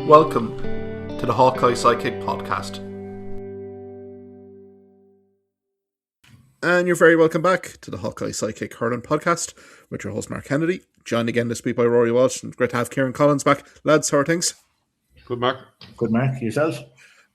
Welcome to the Hawkeye Sidekick podcast. And you're very welcome back to the Hawkeye Sidekick Hurling podcast with your host Mark Kennedy, joined again this week by Ruairi Walsh, and great to have Kieran Collins back. Lads, how are things? Good, Mark. Good, Mark. Yourself?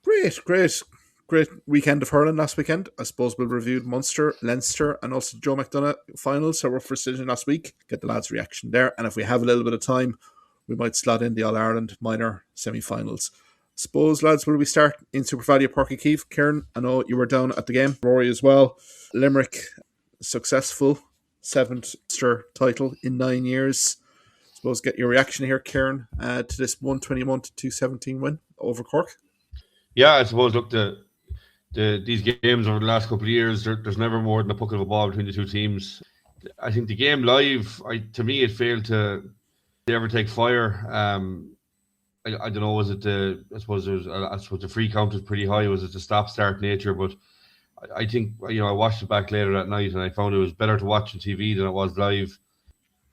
Great weekend of hurling last weekend. I suppose we'll review Munster, Leinster and also Joe McDonagh finals. So we're for decision last week. Get the lads' reaction there. And if we have a little bit of time, we might slot in the All-Ireland minor semi-finals. Suppose, lads, will we start in Super Valley at Páirc Uí Chaoimh? Kieran, I know you were down at the game. Rory as well. Limerick, successful 7th Munster title in 9 years. Suppose get your reaction here, Kieran, to this 121-217 win over Cork. Yeah, I suppose, look, these games over the last couple of years, there's never more than a puck of a ball between the two teams. I think the game live, to me, it failed to ever take fire. I don't know, was it I suppose the free count was pretty high. Was it the stop-start nature? But I think, I watched it back later that night and I found it was better to watch on TV than it was live.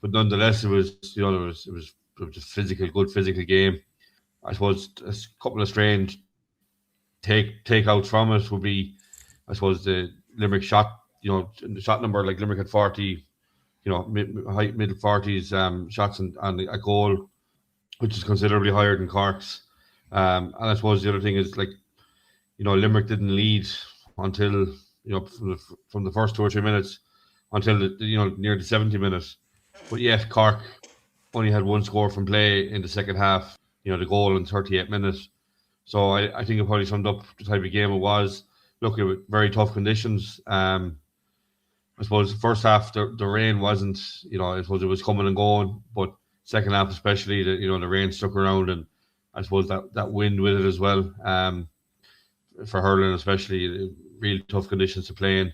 But nonetheless, it was a good physical game. I suppose a couple of strange takeouts from it would be, I suppose, the Limerick shot, the shot number, like Limerick had 40, middle 40s shots and a goal, which is considerably higher than Cork's. And I suppose the other thing is, Limerick didn't lead until, from the first 2 or 3 minutes until near the 70 minutes. But yet Cork only had one score from play in the second half, the goal in 38 minutes. So I think it probably summed up the type of game it was. Look, it was very tough conditions. I suppose the first half, the rain wasn't, I suppose it was coming and going, but second half especially, the rain stuck around, and I suppose that wind with it as well. For hurling especially, really tough conditions to play in.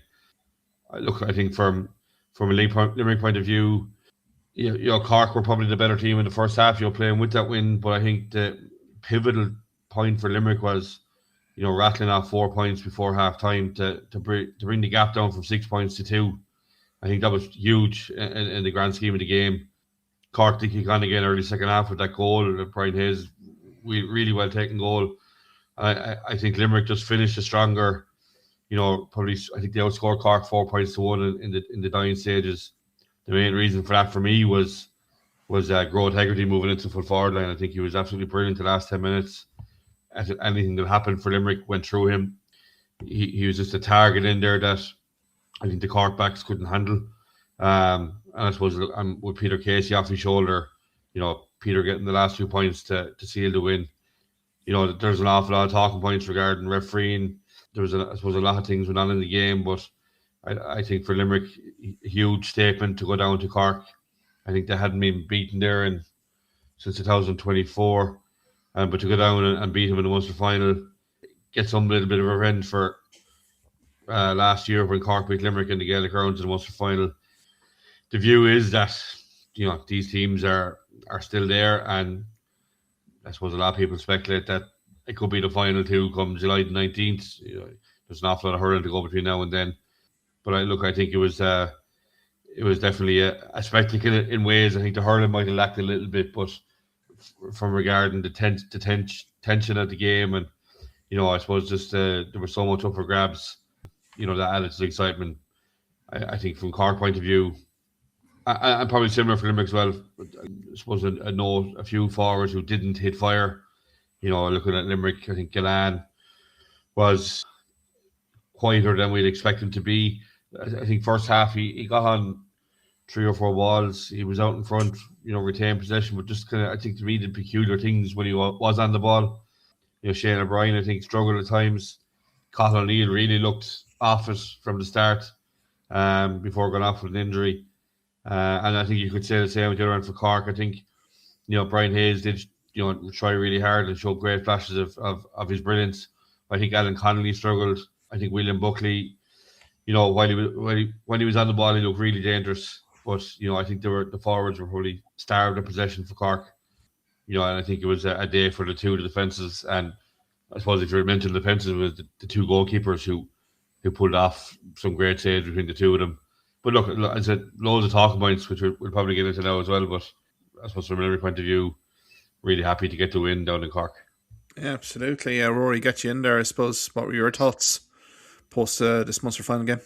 Look, I think from a Limerick point of view, Cork were probably the better team in the first half, playing with that wind, but I think the pivotal point for Limerick was, rattling off 4 points before half time to bring the gap down from 6 points to 2. I think that was huge in the grand scheme of the game. Cork did kick on again early second half with that goal. Brian Hayes, really well taken goal. I think Limerick just finished a stronger, probably, I think they outscored Cork 4 points to 1 in the dying stages. The main reason for that for me was Grode Hegarty moving into the full forward line. I think he was absolutely brilliant the last 10 minutes. Anything that happened for Limerick went through him. He was just a target in there that I think the Cork backs couldn't handle. And I suppose with Peter Casey off his shoulder, Peter getting the last 2 points to seal the win. There's an awful lot of talking points regarding refereeing. There was, I suppose, a lot of things went on in the game, but I think for Limerick, a huge statement to go down to Cork. I think they hadn't been beaten there since 2024. But to go down and beat him in the Munster final, get some little bit of revenge for last year when Cork beat Limerick in the Gaelic rounds in the Munster final. The view is that these teams are still there, and I suppose a lot of people speculate that it could be the final too come July the 19th. There's an awful lot of hurling to go between now and then. But I think it was definitely a spectacle in ways. I think the hurling might have lacked a little bit, but from regarding the tension of the game, and I suppose just there was so much up for grabs, that added to the excitement. I think from Cork point of view, and probably similar for Limerick as well. I suppose a few forwards who didn't hit fire. Looking at Limerick, I think Gillan was quieter than we'd expect him to be. I think first half he got on 3 or 4 balls. He was out in front, retained possession, but just kind of, I think, to me, the peculiar things when he was on the ball. Shane O'Brien, I think, struggled at times. Cathal O'Neill really looked off it from the start before going off with an injury. And I think you could say the same with the other end for Cork. I think, Brian Hayes did, try really hard and show great flashes of his brilliance. I think Alan Connolly struggled. I think William Buckley, when he was on the ball, he looked really dangerous. But, I think the forwards were probably starved of possession for Cork. And I think it was a day for the two of the defences. And I suppose if you mentioned the defences, it was the 2 goalkeepers who pulled off some great saves between the two of them. But look, I said loads of talking points, which we'll probably get into now as well. But I suppose from every point of view, really happy to get the win down in Cork. Yeah, absolutely. Rory, get you in there. I suppose, what were your thoughts post this Munster final game?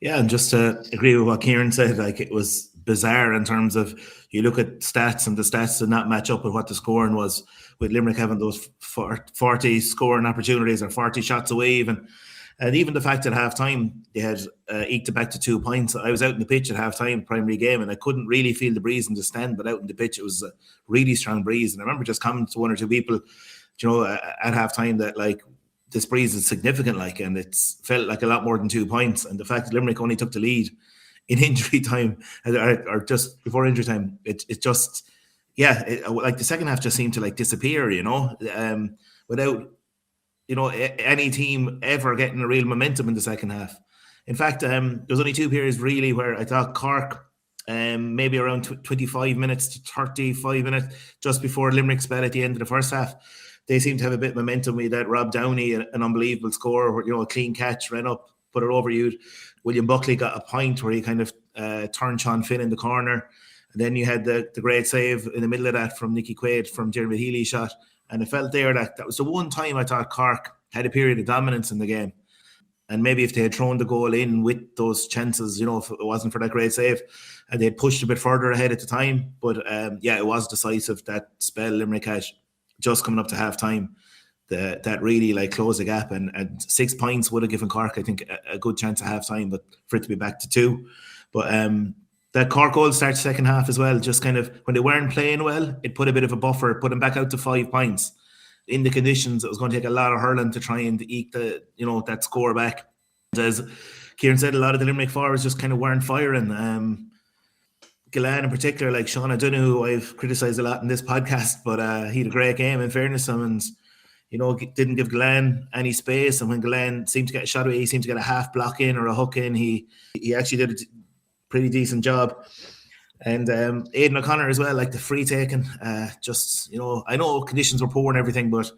Yeah, and just to agree with what Kieran said, like, it was bizarre in terms of, you look at stats and the stats did not match up with what the scoring was, with Limerick having those 40 scoring opportunities or 40 shots away even. And even the fact at half time they had eked it back to 2 points. I was out in the pitch at half time, primary game, and I couldn't really feel the breeze in the stand, but out in the pitch it was a really strong breeze. And I remember just commenting to one or two people, at half time, that like, this breeze is significant, like, and it's felt like a lot more than 2 points. And the fact that Limerick only took the lead in injury time, or just before injury time, it just, like the second half just seemed to like disappear, without, any team ever getting a real momentum in the second half. In fact, there was only 2 periods really where I thought Cork, maybe around 25 minutes to 35 minutes, just before Limerick spell at the end of the first half, they seemed to have a bit of momentum. We had Rob Downey, an unbelievable score, a clean catch, ran up, put it over you. William Buckley got a point where he kind of turned Sean Finn in the corner. And then you had the great save in the middle of that from Nicky Quaid from Jeremy Healy's shot. And it felt there that was the one time I thought Cork had a period of dominance in the game. And maybe if they had thrown the goal in with those chances, if it wasn't for that great save, and they'd pushed a bit further ahead at the time. But it was decisive, that spell Limerick had just coming up to half time, that really like closed the gap. And 6 points would have given Cork, I think, a good chance at half time, but for it to be back to 2. But that Cork goal starts second half as well, just kind of when they weren't playing well, it put a bit of a buffer, put them back out to 5 points. In the conditions, it was going to take a lot of hurling to try and eke that score back. As Kieran said, a lot of the Limerick forwards just kind of weren't firing. Gillan in particular, like Sean O'Donoghue, who I've criticised a lot in this podcast, but he had a great game in fairness. Someone's, didn't give Gillan any space, and when Gillan seemed to get a shot away, he seemed to get a half block in or a hook in. He actually did a pretty decent job. And Aidan O'Connor as well, like the free taking, I know conditions were poor and everything, but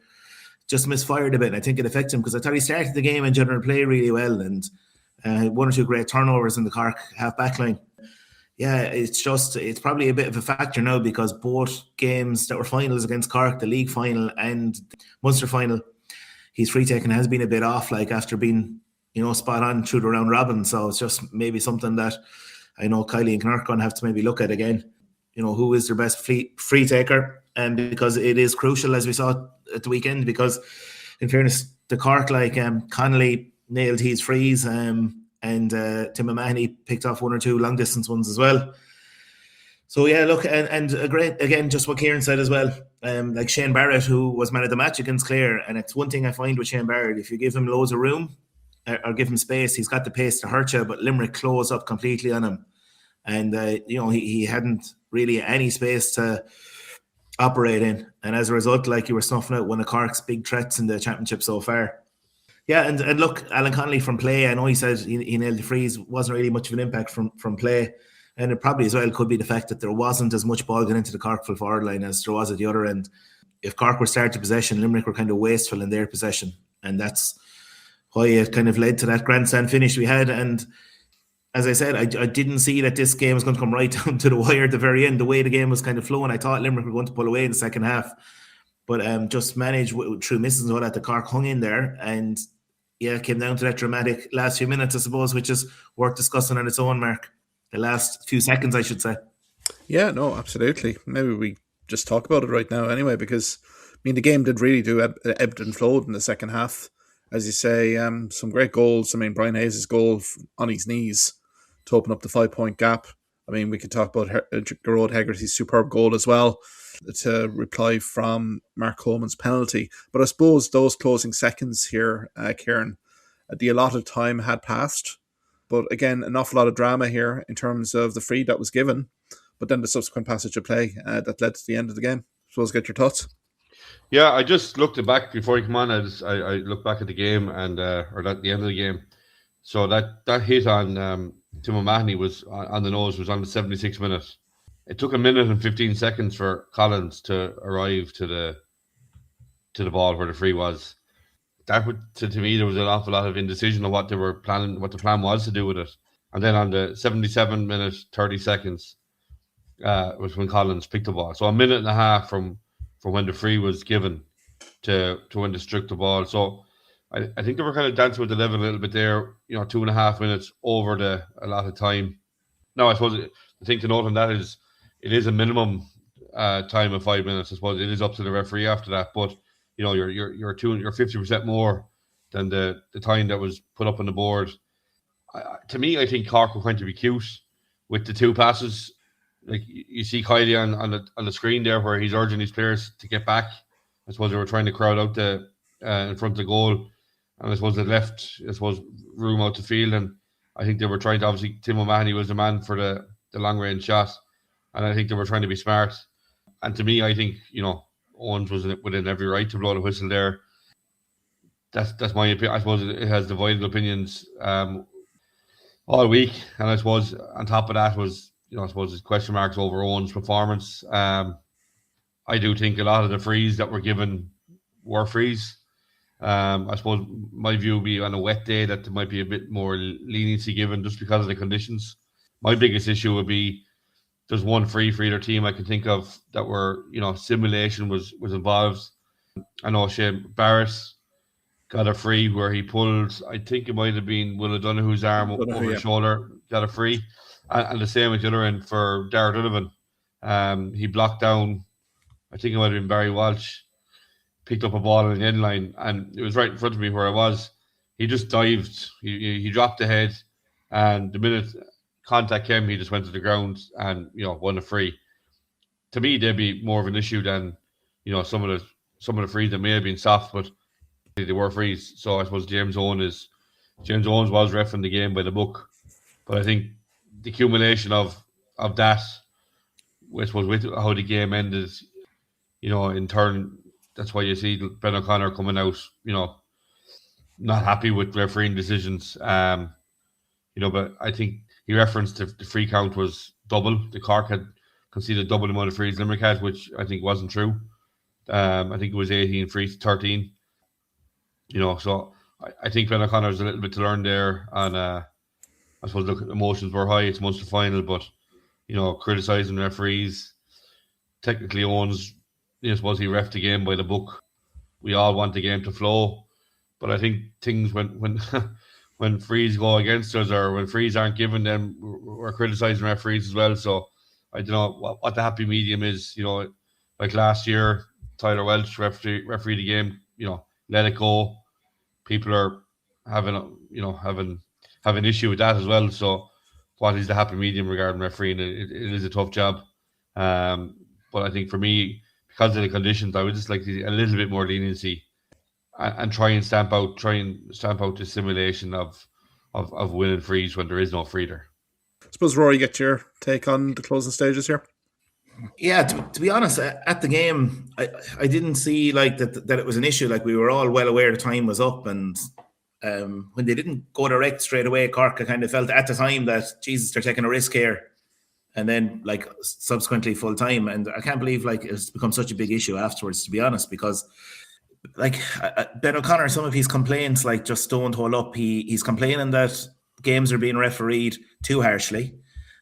just misfired a bit. And I think it affected him, because I thought he started the game in general play really well, and 1 or 2 great turnovers in the Cork half back line. Yeah, it's probably a bit of a factor now, because both games that were finals against Cork, the league final and Munster final, his free taking has been a bit off, like after being, spot on through the round robin. So it's just maybe something that I know Kylie and Knirk going to have to maybe look at again. Who is their best free taker? And because it is crucial, as we saw at the weekend, because in fairness, the Cork, like Connolly nailed his frees, and Tim O'Mahony picked off 1 or 2 long distance ones as well. So yeah, look, and a great, again, just what Kieran said as well, like Shane Barrett, who was man of the match against Clare. And it's one thing I find with Shane Barrett, if you give him loads of room or give him space, he's got the pace to hurt you, but Limerick close up completely on him. And he hadn't really any space to operate in, and as a result, like, you were snuffing out one of Cork's big threats in the championship so far. Yeah, and look, Alan Connolly from play, I know he said he nailed the frees, wasn't really much of an impact from play, and it probably as well could be the fact that there wasn't as much ball going into the Cork full forward line as there was at the other end. If Cork were starting possession, Limerick were kind of wasteful in their possession, and that's why it kind of led to that grandstand finish we had. And as I said, I didn't see that this game was going to come right down to the wire at the very end. The way the game was kind of flowing, I thought Limerick were going to pull away in the second half, but just managed through misses and all that. The Cork hung in there, and it came down to that dramatic last few minutes, I suppose, which is worth discussing on its own, Mark. The last few seconds, I should say. Yeah, no, absolutely. Maybe we just talk about it right now anyway, because the game did really do ebbed and flowed in the second half. As you say, some great goals. Brian Hayes' goal on his knees to open up the 5-point gap. We could talk about Gearóid Hegarty's superb goal as well, to reply from Mark Coleman's penalty. But I suppose those closing seconds here, Kieran, the allotted time had passed. But again, an awful lot of drama here in terms of the free that was given, but then the subsequent passage of play that led to the end of the game. So let's get your thoughts. Yeah, I just looked it back before you come on. I looked back at the game and or at the end of the game. So that hit on Tim O'Mahony was on the nose, was on the 76th minute. It took 1 minute and 15 seconds for Collins to arrive to the ball where the free was. That would, to me, there was an awful lot of indecision of what they were planning, what the plan was to do with it. And then on the 77 minute 30 seconds was when Collins picked the ball. So 1.5 minutes from for when the free was given to when they struck the ball. So I think they were kind of dancing with the level a little bit there, 2.5 minutes over a lot of time. Now, I suppose the thing to note on that is it is a minimum time of 5 minutes. I suppose it is up to the referee after that, but you're 50% more than the time that was put up on the board. To me, I think Cork were going to be cute with the two passes. Like you see Kylie on the screen there, where he's urging his players to get back. I suppose they were trying to crowd out in front of the goal, and I suppose they left room out the field, and I think they were trying to, obviously Tim O'Mahony was the man for the long range shot, and I think they were trying to be smart. And to me, I think Owens was within every right to blow the whistle there. That's my opinion. I suppose it has divided opinions all week, and I suppose on top of that was I suppose there's question marks over Owens' performance. I do think a lot of the frees that were given were frees. I suppose my view would be on a wet day that there might be a bit more leniency given just because of the conditions. My biggest issue would be there's one free for either team I can think of that were, simulation was involved. I know Shane Barrett got a free where he pulled, I think it might have been Will O'Donoghue's arm over his shoulder, got a free. And the same at the other end for Darragh Donovan. He blocked down, I think it might have been Barry Walsh, picked up a ball on the end line, and it was right in front of me where I was. He just dived. He dropped the head, and the minute contact came, he just went to the ground and won a free. To me, they'd be more of an issue than some of the frees that may have been soft, but they were frees. So I suppose James Owens was reffing the game by the book, but I think the accumulation of that, which was with how the game ended, in turn, that's why you see Ben O'Connor coming out, not happy with refereeing decisions. But I think he referenced the free count was double. The Cork had conceded double the amount of frees Limerick had, which I think wasn't true. I think it was 18 frees to 13. So I think Ben O'Connor's a little bit to learn there. And I suppose, look, emotions were high. It's Munster final, but, criticising referees. Technically Owens, I suppose he reffed the game by the book. We all want the game to flow. But I think things when frees go against us or when frees aren't given, then we're criticising referees as well. So I don't know what the happy medium is. Like last year, Tyler Welch referee the game. Let it go. People are having an issue with that as well. So what is the happy medium regarding refereeing? It is a tough job. But I think for me, because of the conditions, I would just like a little bit more leniency and try and stamp out the simulation of winning frees when there is no free there. I suppose, Rory, get your take on the closing stages here. Yeah, to be honest, at the game, I didn't see like that it was an issue. Like we were all well aware the time was up, and when they didn't go direct straight away, Cork, I kind of felt at the time that Jesus, they're taking a risk here, and then like subsequently full time, and I can't believe like it's become such a big issue afterwards. To be honest, because like Ben O'Connor, some of his complaints like just don't hold up. He's complaining that games are being refereed too harshly,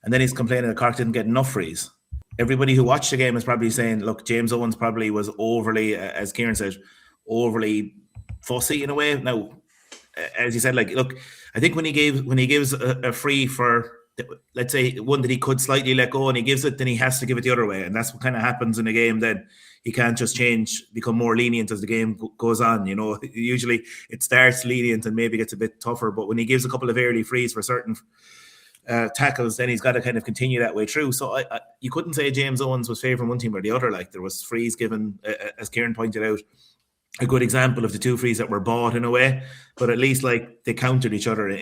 and then he's complaining that Cork didn't get enough frees. Everybody who watched the game is probably saying, look, James Owens probably was overly, as Kieran said, overly fussy in a way. Now, as you said, like, look, I think when he gives a free for, let's say, one that he could slightly let go and he gives it, then he has to give it the other way. And that's what kind of happens in a game then. He can't just become more lenient as the game goes on. Usually it starts lenient and maybe gets a bit tougher. But when he gives a couple of early frees for certain tackles, then he's got to kind of continue that way through. So you couldn't say James Owens was favouring one team or the other. Like there was frees given, as Kieran pointed out, a good example of the two frees that were bought in a way, but at least like they countered each other,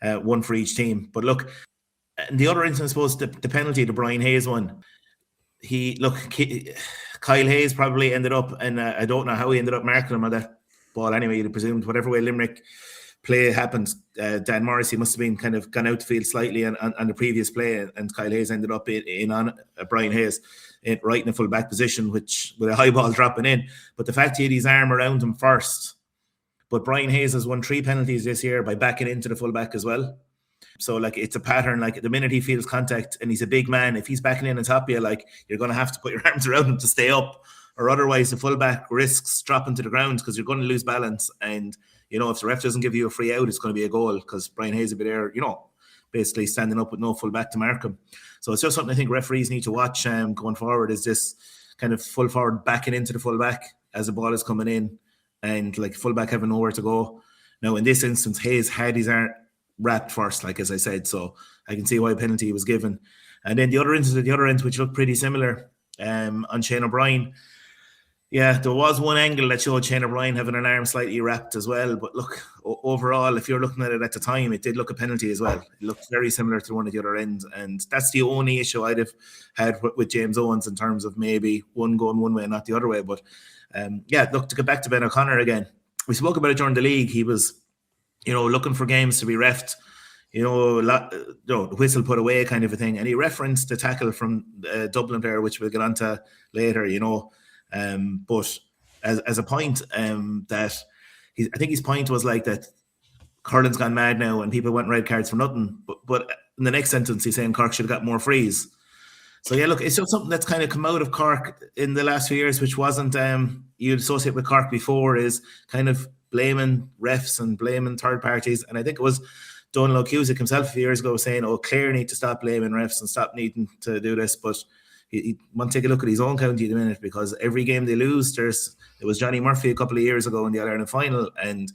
one for each team. But look, in the other instance, I suppose the penalty, the Brian Hayes one, Kyle Hayes probably ended up, and I don't know how he ended up marking him on that ball anyway. You'd have presumed whatever way Limerick play happened, Dan Morrissey must have been kind of gone out the field slightly on the previous play, and Kyle Hayes ended up in on Brian Hayes right in a full back position, which with a high ball dropping in. But the fact he had his arm around him first, but Brian Hayes has won 3 penalties this year by backing into the full back as well. So like it's a pattern. Like the minute he feels contact and he's a big man, if he's backing in on top of you, like you're going to have to put your arms around him to stay up, or otherwise the fullback risks dropping to the ground because you're going to lose balance. And if the ref doesn't give you a free out, it's going to be a goal because Brian Hayes will be there, basically standing up with no fullback to mark him. So it's just something I think referees need to watch going forward, is this kind of full forward backing into the fullback as the ball is coming in, and like fullback having nowhere to go. Now in this instance, Hayes had his arm wrapped first, like as I said, so I can see why a penalty was given. And then the other instance at the other end, which looked pretty similar, on Shane O'Brien. Yeah, there was one angle that showed Shane O'Brien having an arm slightly wrapped as well. But look, overall, if you're looking at it at the time, it did look a penalty as well. It looked very similar to one at the other end. And that's the only issue I'd have had with James Owens in terms of maybe one going one way and not the other way. But look, to get back to Ben O'Connor again, we spoke about it during the league. He was, looking for games to be refed, the whistle put away kind of a thing. And he referenced the tackle from Dublin player, which we'll get onto later, but as a point, that I think his point was like that Curlin's gone mad now and people want red cards for nothing. But in the next sentence, he's saying Cork should have got more frees. So yeah, look, it's just something that's kind of come out of Cork in the last few years, which wasn't you'd associate with Cork before, is kind of blaming refs and blaming third parties. And I think it was Donal Cusick himself a few years ago saying, Clare need to stop blaming refs and stop needing to do this. But he want to take a look at his own county in a minute, because every game they lose, it was Johnny Murphy a couple of years ago in the All-Ireland final, and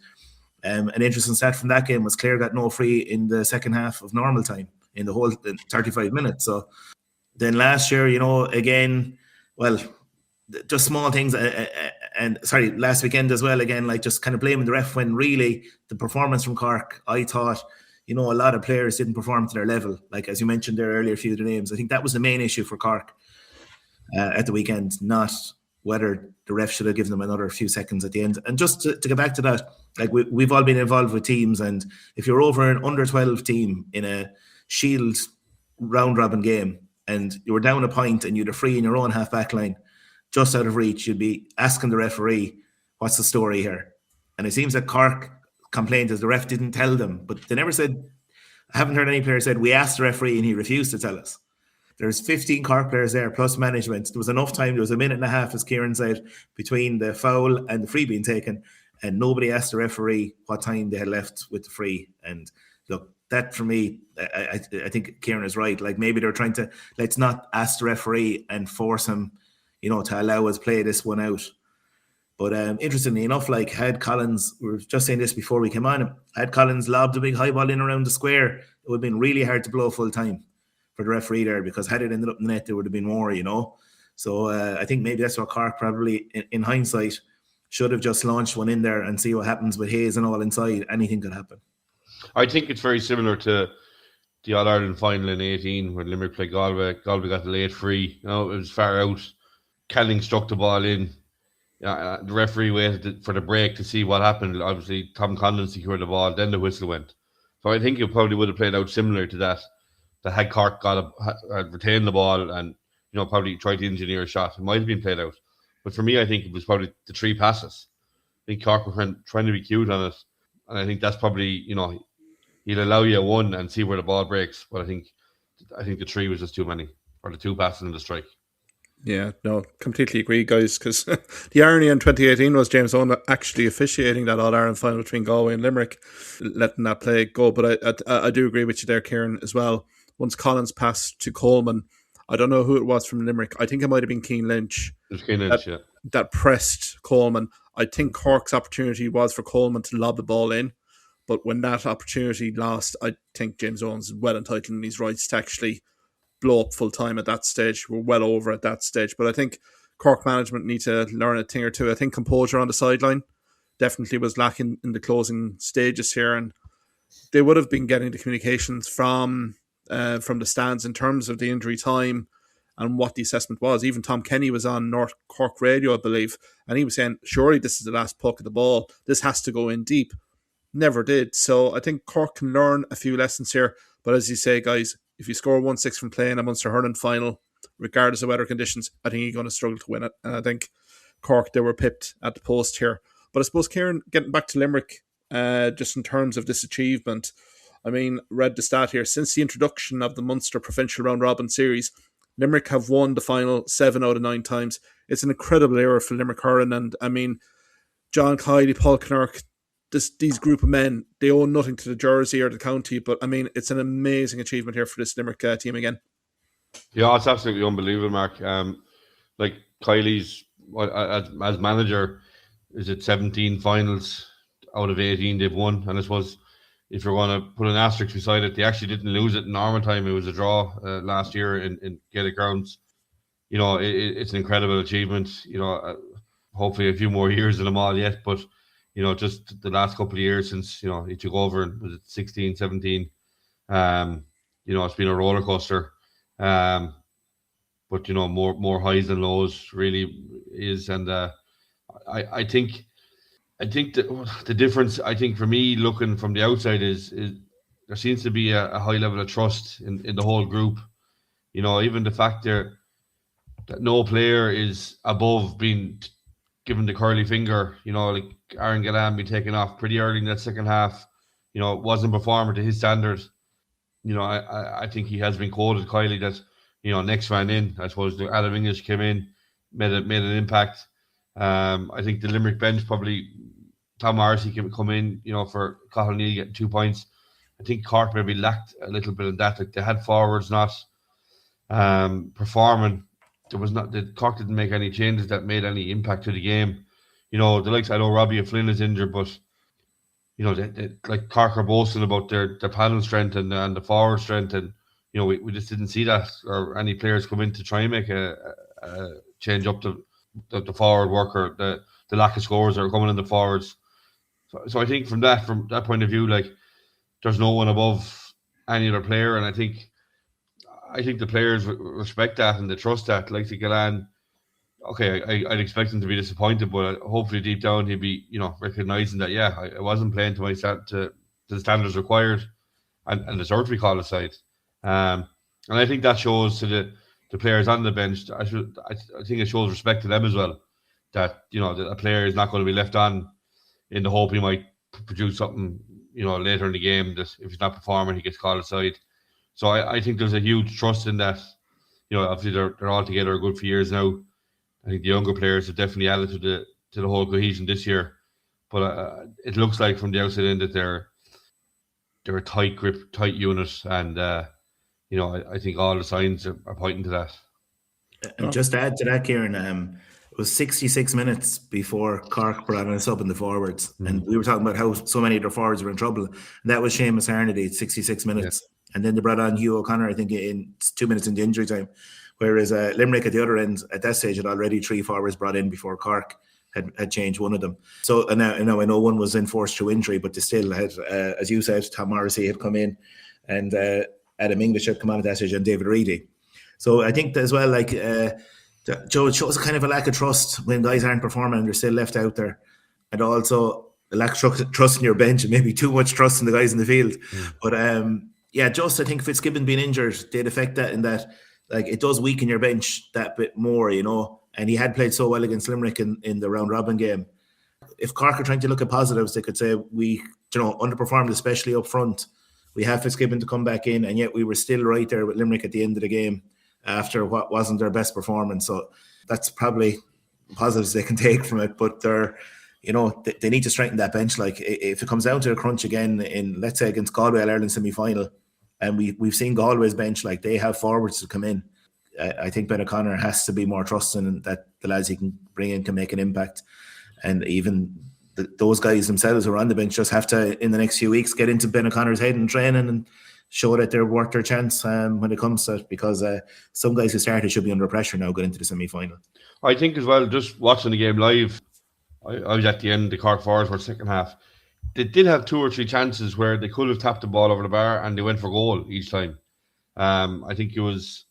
an interesting stat from that game was Clare got no free in the second half of normal time in the whole 35 minutes. So then last year, again, well, just small things, last weekend as well, again, like just kind of blaming the ref, when really the performance from Cork, I thought, a lot of players didn't perform to their level. Like, as you mentioned there earlier, a few of the names, I think that was the main issue for Cork at the weekend, not whether the ref should have given them another few seconds at the end. And just to get back to that, like we've all been involved with teams, and if you're over an under 12 team in a Shield round robin game and you were down a point and you'd a free in your own half back line, just out of reach, you'd be asking the referee, what's the story here? And it seems that Cork complained as the ref didn't tell them, but they never said, I haven't heard any player said, we asked the referee and he refused to tell us. There's 15 Cork players there plus management. There was enough time, there was a minute and a half, as Kieran said, between the foul and the free being taken, and nobody asked the referee what time they had left with the free. And look, that for me, I think Kieran is right. Like, maybe they're trying to, let's not ask the referee and force him, to allow us play this one out. But interestingly enough, like, had Collins, we were just saying this before we came on, had Collins lobbed a big high ball in around the square, it would have been really hard to blow full time for the referee there, because had it ended up in the net, there would have been more, So I think maybe that's what Cork probably, in hindsight, should have just launched one in there and see what happens with Hayes and all inside. Anything could happen. I think it's very similar to the All-Ireland final in 2018 when Limerick played Galway. Galway got the late free. It was far out. Canning struck the ball in. The referee waited for the break to see what happened. Obviously, Tom Conlon secured the ball, then the whistle went. So I think it probably would have played out similar to that. That had Cork had retained the ball and probably tried to engineer a shot, it might have been played out. But for me, I think it was probably the three passes. I think Cork were trying to be cute on it, and I think that's probably he'll allow you one and see where the ball breaks. But I think the three was just too many, or the two passes and the strike. Yeah, no, completely agree, guys, because the irony in 2018 was James Owen actually officiating that All-Ireland final between Galway and Limerick, letting that play go. But I do agree with you there, Kieran, as well. Once Collins passed to Coleman, I don't know who it was from Limerick. I think it might have been Cian Lynch. It was Cian Lynch, yeah. That pressed Coleman. I think Cork's opportunity was for Coleman to lob the ball in. But when that opportunity lost, I think James Owens is well entitled in his rights to actually blow up full time at that stage. We're well over at that stage. But I think Cork management need to learn a thing or two. I think composure on the sideline definitely was lacking in the closing stages here. And they would have been getting the communications from the stands in terms of the injury time and what the assessment was. Even Tom Kenny was on North Cork radio, I believe, and he was saying, surely this is the last puck of the ball. This has to go in deep. Never did. So I think Cork can learn a few lessons here. But as you say, guys, if you score 1-6 from playing a Munster hurling final, regardless of weather conditions, I think you're going to struggle to win it. And I think Cork, they were pipped at the post here. But I suppose, Kieran, getting back to Limerick, just in terms of this achievement, I mean, read the stat here. Since the introduction of the Munster provincial round robin series, Limerick have won the final 7 out of 9 times. It's an incredible era for Limerick hurling, and I mean, John Kiley, Paul Kinnerk, these group of men, they owe nothing to the jersey or the county, but I mean, it's an amazing achievement here for this Limerick team again. Yeah, it's absolutely unbelievable, Mark. Like Kylie's as manager, is it 17 finals out of 18 they've won, and I suppose if you're going to put an asterisk beside it, they actually didn't lose it in normal time. It was a draw last year in Gaelic grounds. You know, it's an incredible achievement. You know, hopefully a few more years in them all yet, but you know, just the last couple of years since, you know, he took over in, was it 16, 17? You know, it's been a roller coaster. But you know, more highs than lows really is, and I think the difference, I think for me looking from the outside is there seems to be a high level of trust in the whole group. You know, even the fact that no player is above being given the curly finger. You know, like Aaron Gillan be taken off pretty early in that second half. You know, wasn't performing to his standards. You know, I think he has been quoted, Kylie, that, you know, next man in. I suppose the Adam English came in, made an impact. I think the Limerick bench probably, Tom Morrissey can come in, you know, for Cathal Neal getting 2 points. I think Cork maybe lacked a little bit of that. Like they had forwards not performing. Cork didn't make any changes that made any impact to the game. You know, the likes, I know Robbie O'Flynn is injured, but you know, they like Cork are boasting about their panel strength and the forward strength, and you know, we just didn't see that, or any players come in to try and make a change up the forward work, or the lack of scores that are coming in the forwards. So I think from that point of view, like there's no one above any other player, and I think the players respect that and they trust that. Like the Gillan, okay, I'd expect him to be disappointed, but hopefully deep down he'd be, you know, recognizing that, yeah, I wasn't playing to the standards required, and deserve to be called aside. And I think that shows to the players on the bench. I think it shows respect to them as well, that, you know, that a player is not going to be left on in the hope he might produce something, you know, later in the game, that if he's not performing, he gets called aside. So I think there's a huge trust in that. You know, obviously they're all together a good few years now. I think the younger players have definitely added to the whole cohesion this year. But it looks like from the outside in that they're a tight grip, tight unit, and you know, I think all the signs are pointing to that. And just to add to that, Kieran, it was 66 minutes before Cork brought us up in the forwards, and we were talking about how so many of their forwards were in trouble. And that was Seamus Harnedy at 66 minutes. Yeah. And then they brought on Hugh O'Connor, I think, in 2 minutes into injury time. Whereas Limerick at the other end, at that stage, had already 3 forwards brought in before Cork had changed one of them. So and now I know one was enforced through injury, but they still had, as you said, Tom Morrissey had come in, and Adam English had come on at that stage, and David Reedy. So I think as well, like Joe, it shows a kind of a lack of trust when guys aren't performing and they're still left out there, and also a lack of trust in your bench, and maybe too much trust in the guys in the field. But yeah, just I think Fitzgibbon being injured did affect that, in that, like, it does weaken your bench that bit more, you know. And he had played so well against Limerick in the round robin game. If Cork are trying to look at positives, they could say we, you know, underperformed, especially up front. We have Fitzgibbon to come back in, and yet we were still right there with Limerick at the end of the game after what wasn't their best performance. So that's probably positives they can take from it. But they're, you know, they need to strengthen that bench. Like, if it comes down to a crunch again in, let's say, against Galway Ireland semi-final, and we've seen Galway's bench, like, they have forwards to come in. I think Ben O'Connor has to be more trusting that the lads he can bring in can make an impact. And even those guys themselves who are on the bench just have to, in the next few weeks, get into Ben O'Connor's head and training and show that they're worth their chance when it comes to it, because some guys who started should be under pressure now going into the semi-final. I think as well, just watching the game live, I was at the end, the Cork forwards were second half. They did have 2 or 3 chances where they could have tapped the ball over the bar and they went for goal each time. I think it was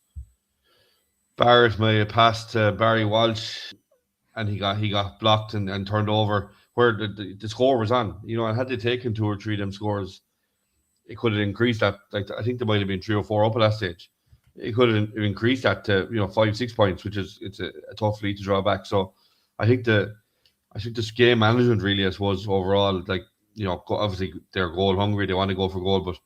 Barrett may have passed to Barry Walsh, and he got blocked and turned over, where the score was on. You know, and had they taken 2 or 3 of them scores, it could have increased that. Like, I think there might have been 3 or 4 up at that stage. It could have increased that to, you know, 5-6 points, which is a tough lead to draw back. So I think this game management really, I suppose, overall, like, you know, obviously they're goal hungry, they want to go for goal, but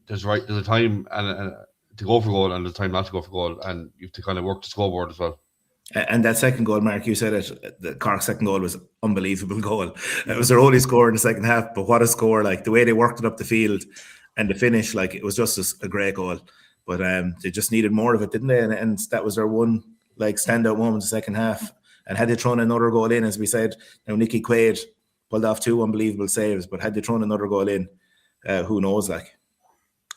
there's a time and to go for goal and there's a time not to go for goal, and you have to kind of work the scoreboard as well. And that second goal, Mark, you said it, the Cork second goal was an unbelievable goal. It was their only score in the second half, but what a score. Like the way they worked it up the field and the finish, like it was just a great goal. But they just needed more of it, didn't they? And that was their one like standout moment in the second half. And had they thrown another goal in, as we said, Nicky Quaid pulled off 2 unbelievable saves, but had they thrown another goal in, who knows, like.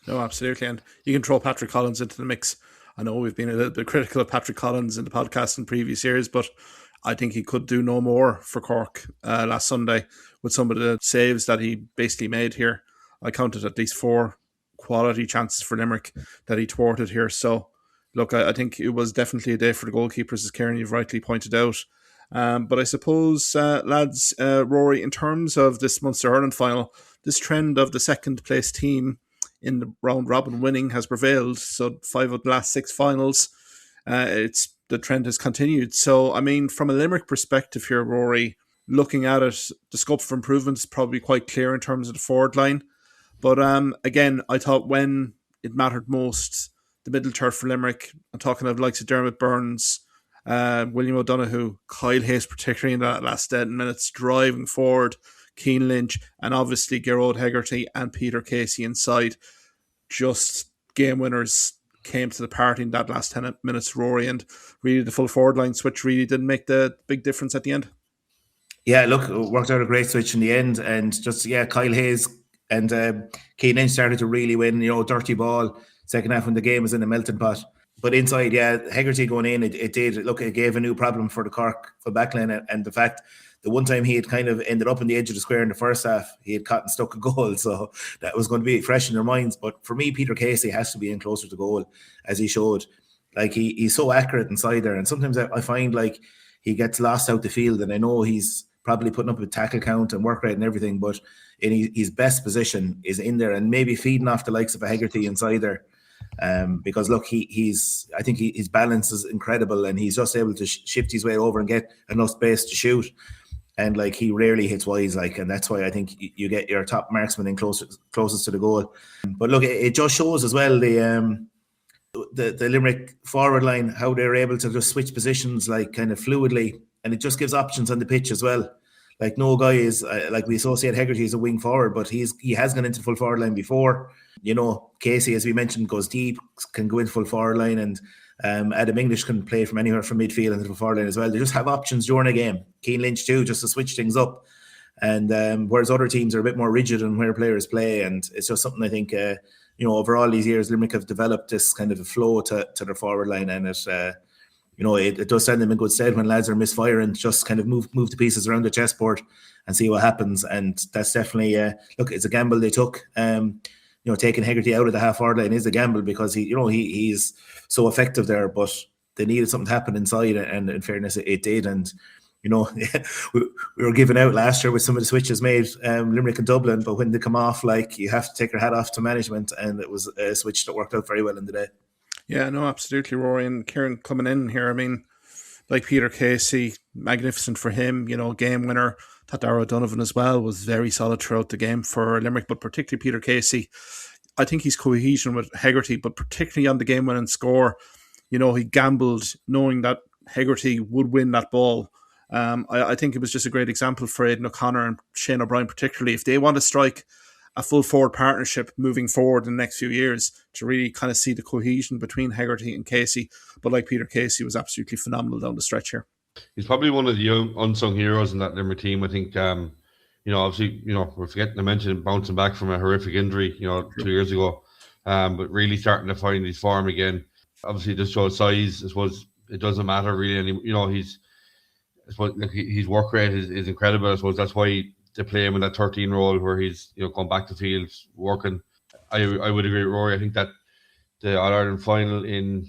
No, absolutely. And you can throw Patrick Collins into the mix. I know we've been a little bit critical of Patrick Collins in the podcast in previous years, but I think he could do no more for Cork last Sunday with some of the saves that he basically made here. I counted at least 4 quality chances for Limerick that he thwarted here. So, look, I think it was definitely a day for the goalkeepers, as Kieran, you've rightly pointed out. But I suppose, lads, Ruairi, in terms of this Munster Ireland final, this trend of the second place team in the round robin winning has prevailed. So 5 of the last 6 finals, the trend has continued. So, I mean, from a Limerick perspective here, Ruairi, looking at it, the scope for improvement is probably quite clear in terms of the forward line. But again, I thought when it mattered most, the middle third for Limerick, I'm talking of the likes of Dermot Burns, William O'Donoghue, Kyle Hayes, particularly in that last 10 minutes, driving forward, Cian Lynch, and obviously Gearóid Hegarty and Peter Casey inside. Just game winners came to the party in that last 10 minutes, Ruairi, and really the full forward line switch really didn't make the big difference at the end. Yeah, look, it worked out a great switch in the end, and just, Kyle Hayes and Cian Lynch started to really win, dirty ball, second half when the game was in a melting pot. But inside, Hegarty going in, it did. Look, it gave a new problem for the Cork for backline, and the fact the one time he had kind of ended up in the edge of the square in the first half, he had caught and stuck a goal, so that was going to be fresh in their minds. But for me, Peter Casey has to be in closer to goal, as he showed. Like he's so accurate inside there, and sometimes I find like he gets lost out the field, and I know he's probably putting up a tackle count and work rate and everything, but in his best position is in there and maybe feeding off the likes of a Hegarty inside there. Because look, I think his balance is incredible, and he's just able to shift his way over and get enough space to shoot. And like he rarely hits wise, and that's why I think you get your top marksman in closest to the goal. But look, it just shows as well the Limerick forward line, how they're able to just switch positions like kind of fluidly, and it just gives options on the pitch as well. Like no guy is like we associate Hegarty as a wing forward, but he has gone into full forward line before. Casey, as we mentioned, goes deep, can go into full forward line, and Adam English can play from anywhere from midfield into the forward line as well. They just have options during a game. Cian Lynch too, just to switch things up. And whereas other teams are a bit more rigid in where players play, and it's just something I think over all these years Limerick have developed this kind of a flow to their forward line, and it does stand them in good stead when lads are misfiring. Just kind of move the pieces around the chessboard and see what happens. And that's definitely look, it's a gamble they took. Taking Hegarty out of the half forward line is a gamble because he's so effective there, but they needed something to happen inside, and in fairness, it did. And we were given out last year with some of the switches made, Limerick and Dublin, but when they come off, like you have to take your hat off to management, and it was a switch that worked out very well in the day. Yeah, no, absolutely, Ruairi. And Kieran coming in here, I mean, like Peter Casey, magnificent for him, game winner. Darragh O'Donovan as well was very solid throughout the game for Limerick, but particularly Peter Casey. I think he's cohesion with Hegarty, but particularly on the game-winning score, he gambled knowing that Hegarty would win that ball. I think it was just a great example for Aidan O'Connor and Shane O'Brien particularly. If they want to strike a full forward partnership moving forward in the next few years, to really kind of see the cohesion between Hegarty and Casey. But like Peter Casey was absolutely phenomenal down the stretch here. He's probably one of the young unsung heroes in that Limerick team. I think, obviously, we're forgetting to mention bouncing back from a horrific injury, 2 years ago, but really starting to find his form again. Obviously, this shows size. I suppose it doesn't matter really anymore. His work rate is incredible. I suppose that's why they play him in that 13 role where he's going back to field working. I would agree with Ruairi. I think that the All-Ireland final in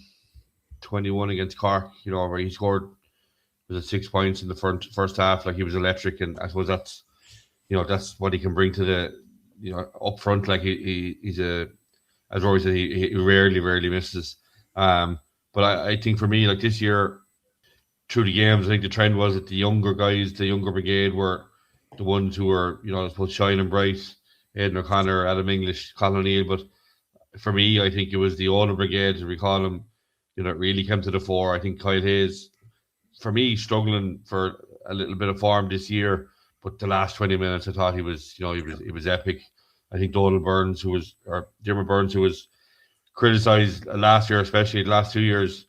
21 against Cork, where he scored 6 points in the first half, like he was electric, and I suppose that's what he can bring to the up front. Like he's as Ruairi said, he rarely misses. But I think for me, like this year through the games, I think the trend was that the younger guys, the younger brigade, were the ones who were I suppose shining bright. Aidan O'Connor, Adam English, Colin O'Neill, but for me, I think it was the older brigade, as we call them, it really came to the fore. I think Kyle Hayes, for me, struggling for a little bit of form this year, but the last 20 minutes, I thought he was epic. I think Donald Burns, Dermot Burns, who was criticised last year, especially the last 2 years,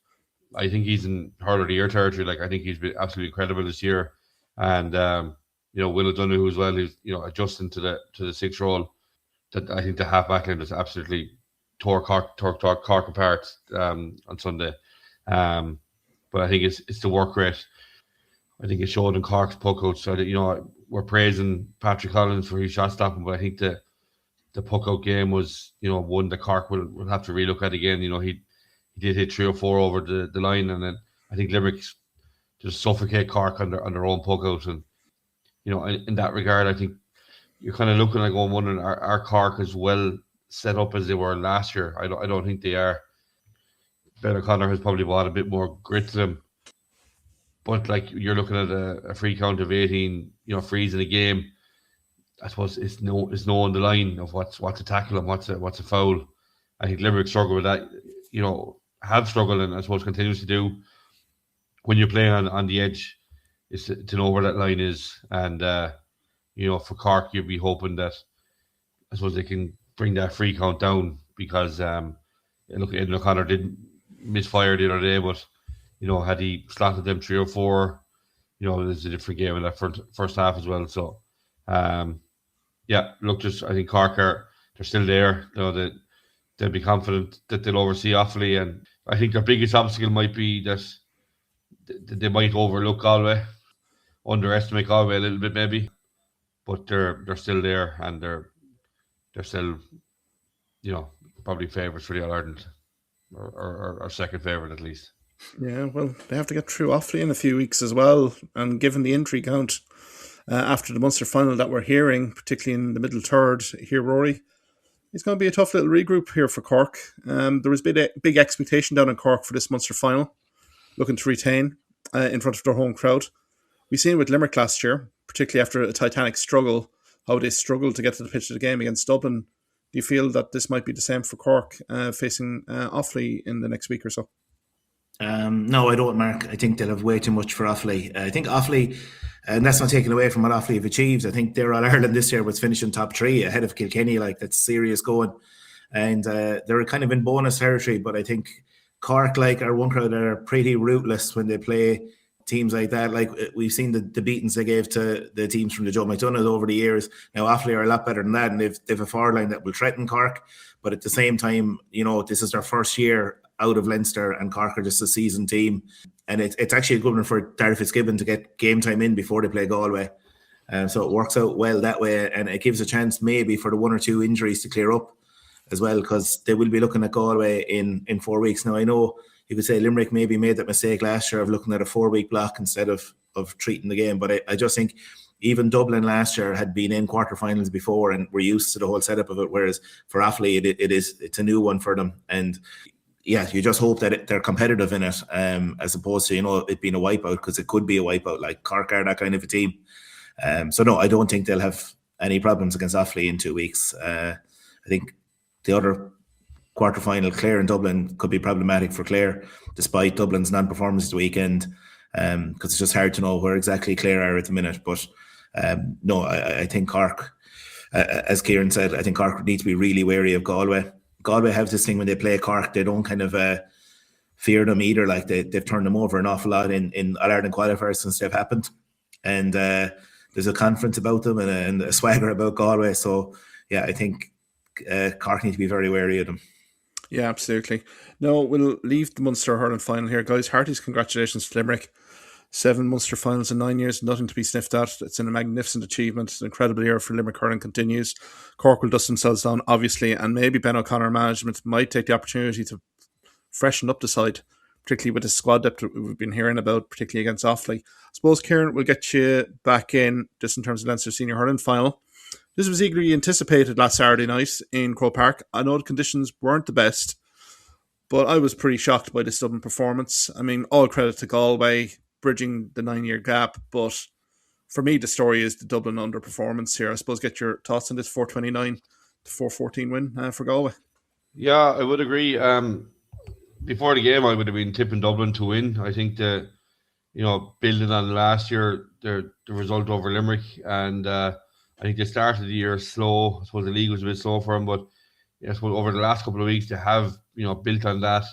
I think he's in hurler of the year territory. Like, I think he's been absolutely incredible this year, and Will O'Donoghue as well, who's adjusting to the sixth role. That I think the half back line is absolutely tore Cork apart on Sunday. But I think it's the work rate. I think it showed in Cork's puck out. So we're praising Patrick Collins for his shot stopping, but I think the puck out game was one that Cork will have to relook at again. He did hit 3 or 4 over the line, and then I think Limerick just suffocate Cork on their own puck out. And in that regard, I think you're kind of looking at going, wondering, are Cork as well set up as they were last year? I don't think they are. Ben O'Connor has probably brought a bit more grit to them, but like, you're looking at a free count of 18, frees in a game. I suppose it's no on the line of what's a tackle and what's a foul. I think Limerick struggle with that. Have struggled, and I suppose continues to do when you're playing on the edge, is to know where that line is. And for Cork, you'd be hoping that, I suppose, they can bring that free count down, because look, Aidan O'Connor didn't misfire the other day, but had he slotted them 3 or 4, there's a different game in that first half as well. So I think Cork they're still there. They'll be confident that they'll oversee Offaly, and I think their biggest obstacle might be that they might overlook Galway, underestimate Galway a little bit maybe, but they're still there, and they're still probably favourites for the All-Ireland, or second favourite at least. Yeah, well, they have to get through Offaly in a few weeks as well, and given the injury count after the Munster final that we're hearing, particularly in the middle third here, Ruairi, it's going to be a tough little regroup here for Cork. There was big expectation down in Cork for this Munster final, looking to retain in front of their home crowd. We've seen with Limerick last year, particularly after a titanic struggle, how they struggled to get to the pitch of the game against Dublin. Do you feel that this might be the same for Cork facing Offaly in the next week or so? No, I don't, Mark. I think they'll have way too much for Offaly. I think Offaly, and that's not taken away from what Offaly have achieved. I think their All-Ireland this year was finishing top 3 ahead of Kilkenny. Like, that's serious going. And they're kind of in bonus territory, but I think Cork, like our one crowd, are pretty ruthless when they play teams like that. Like, we've seen the beatings they gave to the teams from the Joe McDonagh over the years. Now Offaly are a lot better than that, and they've a forward line that will threaten Cork. But at the same time, this is their first year out of Leinster, and Cork are just a seasoned team. And it's actually a good one for Darragh Fitzgibbon to get game time in before they play Galway. So it works out well that way, and it gives a chance maybe for the 1 or 2 injuries to clear up as well, because they will be looking at Galway in 4 weeks. Now, I know you could say Limerick maybe made that mistake last year of looking at a 4-week block instead of treating the game, but I just think even Dublin last year had been in quarterfinals before and were used to the whole setup of it, whereas for Offaly it's a new one for them. And yeah, you just hope that they're competitive in it, as opposed to it being a wipeout, because it could be a wipeout. Like, Cork are that kind of a team. So no, I don't think they'll have any problems against Offaly in 2 weeks. I think the other quarterfinal, Clare and Dublin, could be problematic for Clare, despite Dublin's non-performance the weekend, because it's just hard to know where exactly Clare are at the minute. But no, I think Cork, as Kieran said, I think Cork need to be really wary of Galway. Galway have this thing when they play Cork, they don't kind of fear them either. Like, they've turned them over an awful lot in All-Ireland qualifiers since they've happened. And there's a confidence about them and a swagger about Galway. So, yeah, I think Cork need to be very wary of them. Yeah, absolutely. No, we'll leave the Munster hurling final here, guys. Heartiest congratulations to Limerick. 7 Munster finals in 9 years, nothing to be sniffed at. It's a magnificent achievement. It's an incredible year for Limerick hurling continues. Cork will dust themselves down, obviously, and maybe Ben O'Connor management might take the opportunity to freshen up the side, particularly with the squad depth that we've been hearing about, particularly against Offaly. I suppose, Kieran, we'll get you back in just in terms of Leinster Senior Hurling final. This was eagerly anticipated last Saturday night in Croke Park. I know the conditions weren't the best, but I was pretty shocked by the Dublin performance. I mean, all credit to Galway, bridging the 9-year gap, but for me, the story is the Dublin underperformance here. I suppose, get your thoughts on this 429 to 414 win for Galway. Yeah, I would agree. Before the game, I would have been tipping Dublin to win. I think building on last year, the result over Limerick, and I think they started the year slow. I suppose the league was a bit slow for them, but I suppose over the last couple of weeks they have built on that.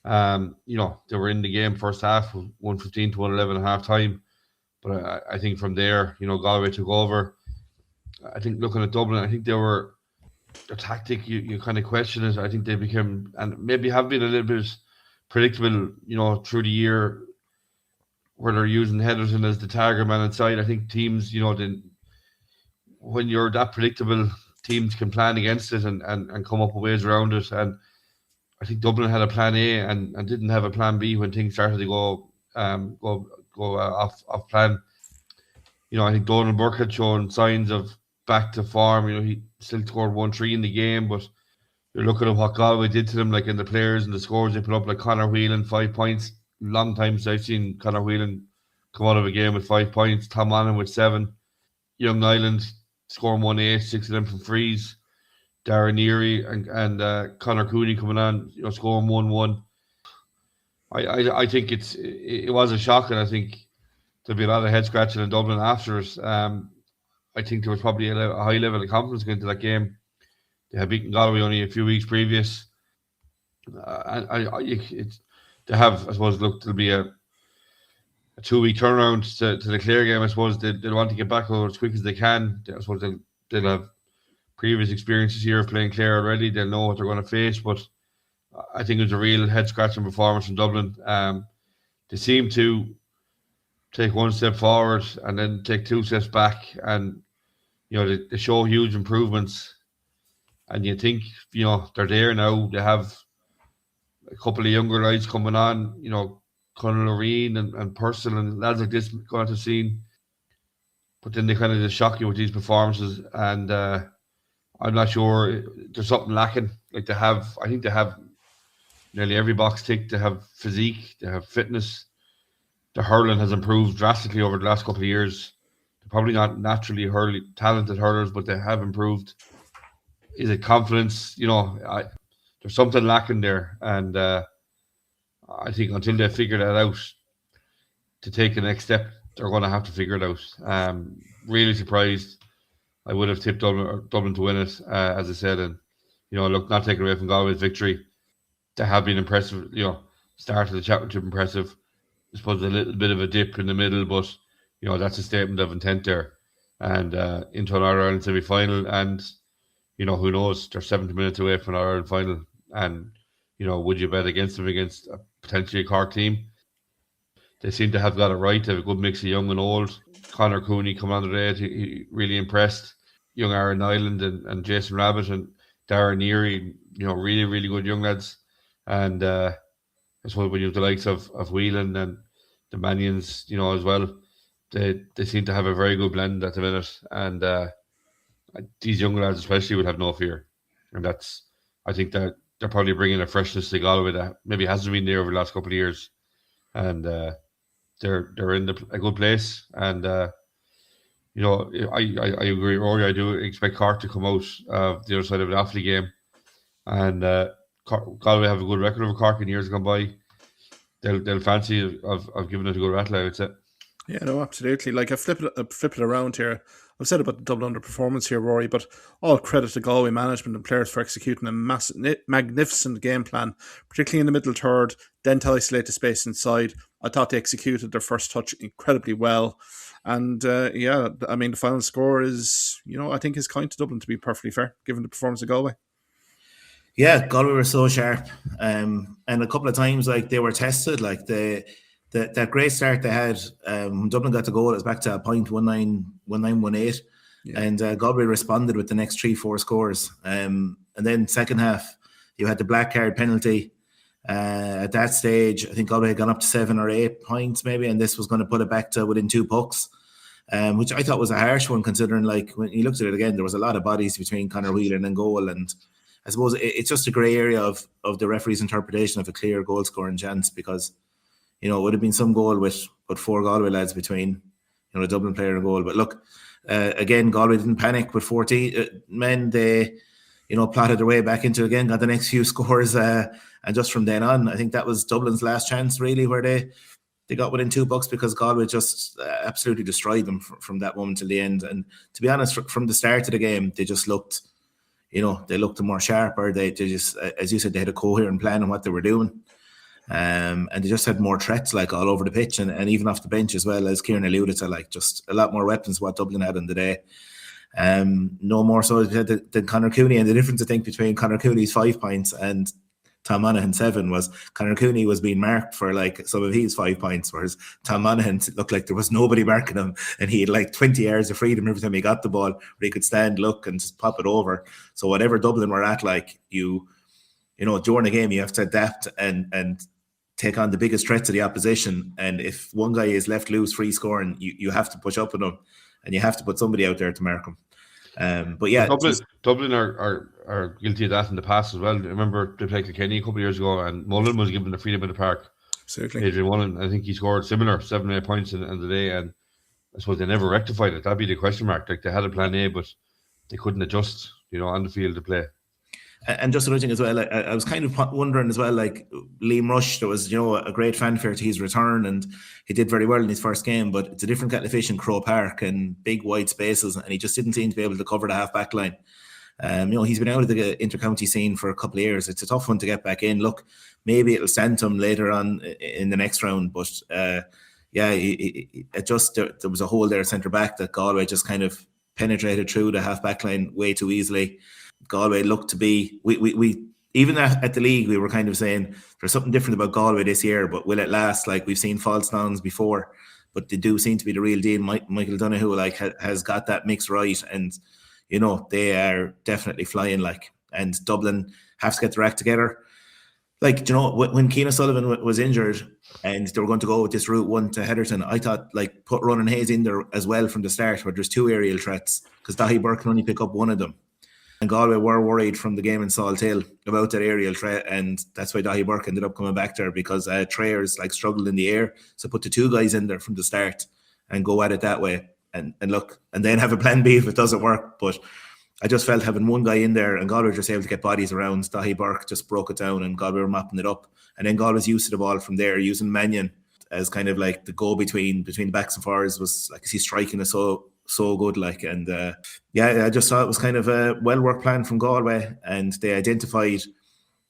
They were in the game first half, 115 to 111 at half time, but I think from there, Galway took over. I think looking at Dublin, I think they were their tactic. You kind of question it. I think they became and maybe have been a little bit predictable, through the year where they're using Henderson as the target man inside. I think teams, when you're that predictable, teams can plan against it and come up with ways around it. And I think Dublin had a plan A and didn't have a plan B when things started to go off plan. I think Donald Burke had shown signs of back to form. He still scored 1-3 in the game, but you're looking at what Galway did to them, like in the players and the scores they put up, like Conor Whelan, 5 points. Long time since I've seen Conor Whelan come out of a game with 5 points. Tom Allen with 7. Young Ireland scoring 1-8, 6 of them from frees. Darren Neary and Conor Cooney coming on, scoring 1-1. I think it was a shock, and I think there'll be a lot of head scratching in Dublin after it. I think there was probably a high level of confidence going into that game. They had beaten Galway only a few weeks previous. They have, I suppose, there'll be a 2-week turnaround to the Clare game. I suppose they'll want to get back over as quick as they can. I suppose they'll have previous experiences here of playing Clare already. They'll know what they're going to face, but I think it was a real head-scratching performance from Dublin. They seem to take one step forward and then take 2 steps back, and they show huge improvements. And you think they're there now. They have a couple of younger lads coming on, Conor Loreen and Purcell and lads like this going to the scene. But then they kind of just shock you with these performances, and I'm not sure, there's something lacking. Like I think they have nearly every box ticked. They have physique, they have fitness. The hurling has improved drastically over the last couple of years. They're probably not naturally talented hurlers, but they have improved. Is it confidence? There's something lacking there, and I think until they figure that out, to take the next step, they're going to have to figure it out. Really surprised. I would have tipped Dublin to win it, as I said, and look, not taking away from Galway's victory. They have been impressive. Start of the championship impressive. I suppose a little bit of a dip in the middle, but that's a statement of intent there. And into an Ireland semi-final, and who knows? They're 70 minutes away from an Ireland final, and would you bet against them against potentially a Cork team? They seem to have got it right. They have a good mix of young and old. Conor Cooney coming on the raid, he really impressed. Young Aaron Nyland and Jason Rabbit and Darren Neary, really, really good young lads. And I suppose when you have the likes of Whelan and the Manions, as well, they seem to have a very good blend at the minute. And these young lads especially would have no fear. And I think that they're probably bringing a freshness to Galway that maybe hasn't been there over the last couple of years. And they're in a good place. And I agree, Rory. I do expect Cork to come out the other side of the Offaly game, and Galway have a good record over Cork in years gone by. They'll fancy of giving it a good rattle, I would say. Yeah, no, absolutely. Like I flip it around here. I've said about the Dublin underperformance here, Rory, but all credit to Galway management and players for executing a magnificent game plan, particularly in the middle third, then to isolate the space inside. I thought they executed their first touch incredibly well. And the final score is, I think is kind to Dublin, to be perfectly fair, given the performance of Galway. Yeah, Galway were so sharp. And a couple of times, like, they were tested. Like, that great start they had, when Dublin got the goal, it was back to a point 19-18. Yeah. And Galway responded with the next 3-4 scores. And then second half, you had the black card penalty. At that stage, I think Galway had gone up to 7 or 8 points maybe, and this was going to put it back to within 2 pucks, which I thought was a harsh one, considering, like, when you looked at it again, there was a lot of bodies between Conor Whelan and goal, and I suppose it's just a grey area of the referee's interpretation of a clear goal scoring chance, because it would have been some goal with 4 Galway lads between a Dublin player and goal. But look, again, Galway didn't panic with 40 men. They plotted their way back into it again, got the next few scores, and just from then on, I think that was Dublin's last chance, really, where they got within 2 bucks because Galway just absolutely destroyed them from that moment till the end. And to be honest, from the start of the game, they just looked, they looked more sharper. They just, as you said, they had a coherent plan on what they were doing. And they just had more threats like all over the pitch and even off the bench as well, as Kieran alluded to, like just a lot more weapons what Dublin had in the day. No more so than Conor Cooney. And the difference, I think, between Conor Cooney's 5 points and Tom Monaghan's 7 was Conor Cooney was being marked for like some of his 5 points, whereas Tom Monaghan looked like there was nobody marking him, and he had like 20 yards of freedom every time he got the ball, where he could stand, look, and just pop it over. So whatever Dublin were at, like you know, during the game you have to adapt and take on the biggest threats of the opposition. And if one guy is left loose free scoring, you have to push up with him, and you have to put somebody out there to mark him. But yeah, Dublin are guilty of that in the past as well. I remember they played Kilkenny a couple of years ago, and Mullen was given the freedom in the park. Absolutely. Adrian Mullen, I think he scored similar 7 or 8 points in the day, and I suppose they never rectified it. That'd be the question mark. Like, they had a plan A, but they couldn't adjust, on the field to play. And just another thing as well, I was kind of wondering as well, like Liam Rush, there was, a great fanfare to his return, and he did very well in his first game, but it's a different kettle of fish in Croke Park and big wide spaces, and he just didn't seem to be able to cover the half-back line. He's been out of the inter-county scene for a couple of years. It's a tough one to get back in. Look, maybe it'll stand to him later on in the next round, but it just, there was a hole there centre-back that Galway just kind of penetrated through the half-back line way too easily. Galway looked to be, we even at the league, we were kind of saying there's something different about Galway this year, but will it last? Like, we've seen false dawns before, but they do seem to be the real deal. Michael Donoghue has got that mix right, and they are definitely flying. And Dublin have to get their act together. When Cian O'Sullivan was injured and they were going to go with this route 1 to Heatherton, I thought put Ronan Hayes in there as well from the start, where there's 2 aerial threats, because Dahi Burke can only pick up one of them. And Galway were worried from the game in Salt Hill about that aerial threat, and that's why Dahi Burke ended up coming back there, because Trayers struggled in the air. So put the 2 guys in there from the start and go at it that way, and look, and then have a plan B if it doesn't work. But I just felt having one guy in there, and Galway were just able to get bodies around. Dahi Burke just broke it down, and Galway were mopping it up. And then Galway's use of the ball from there, using Mannion as kind of like the go-between between the backs and forwards, was like, he's striking is so good, and I just thought it was kind of a well-worked plan from Galway, and they identified,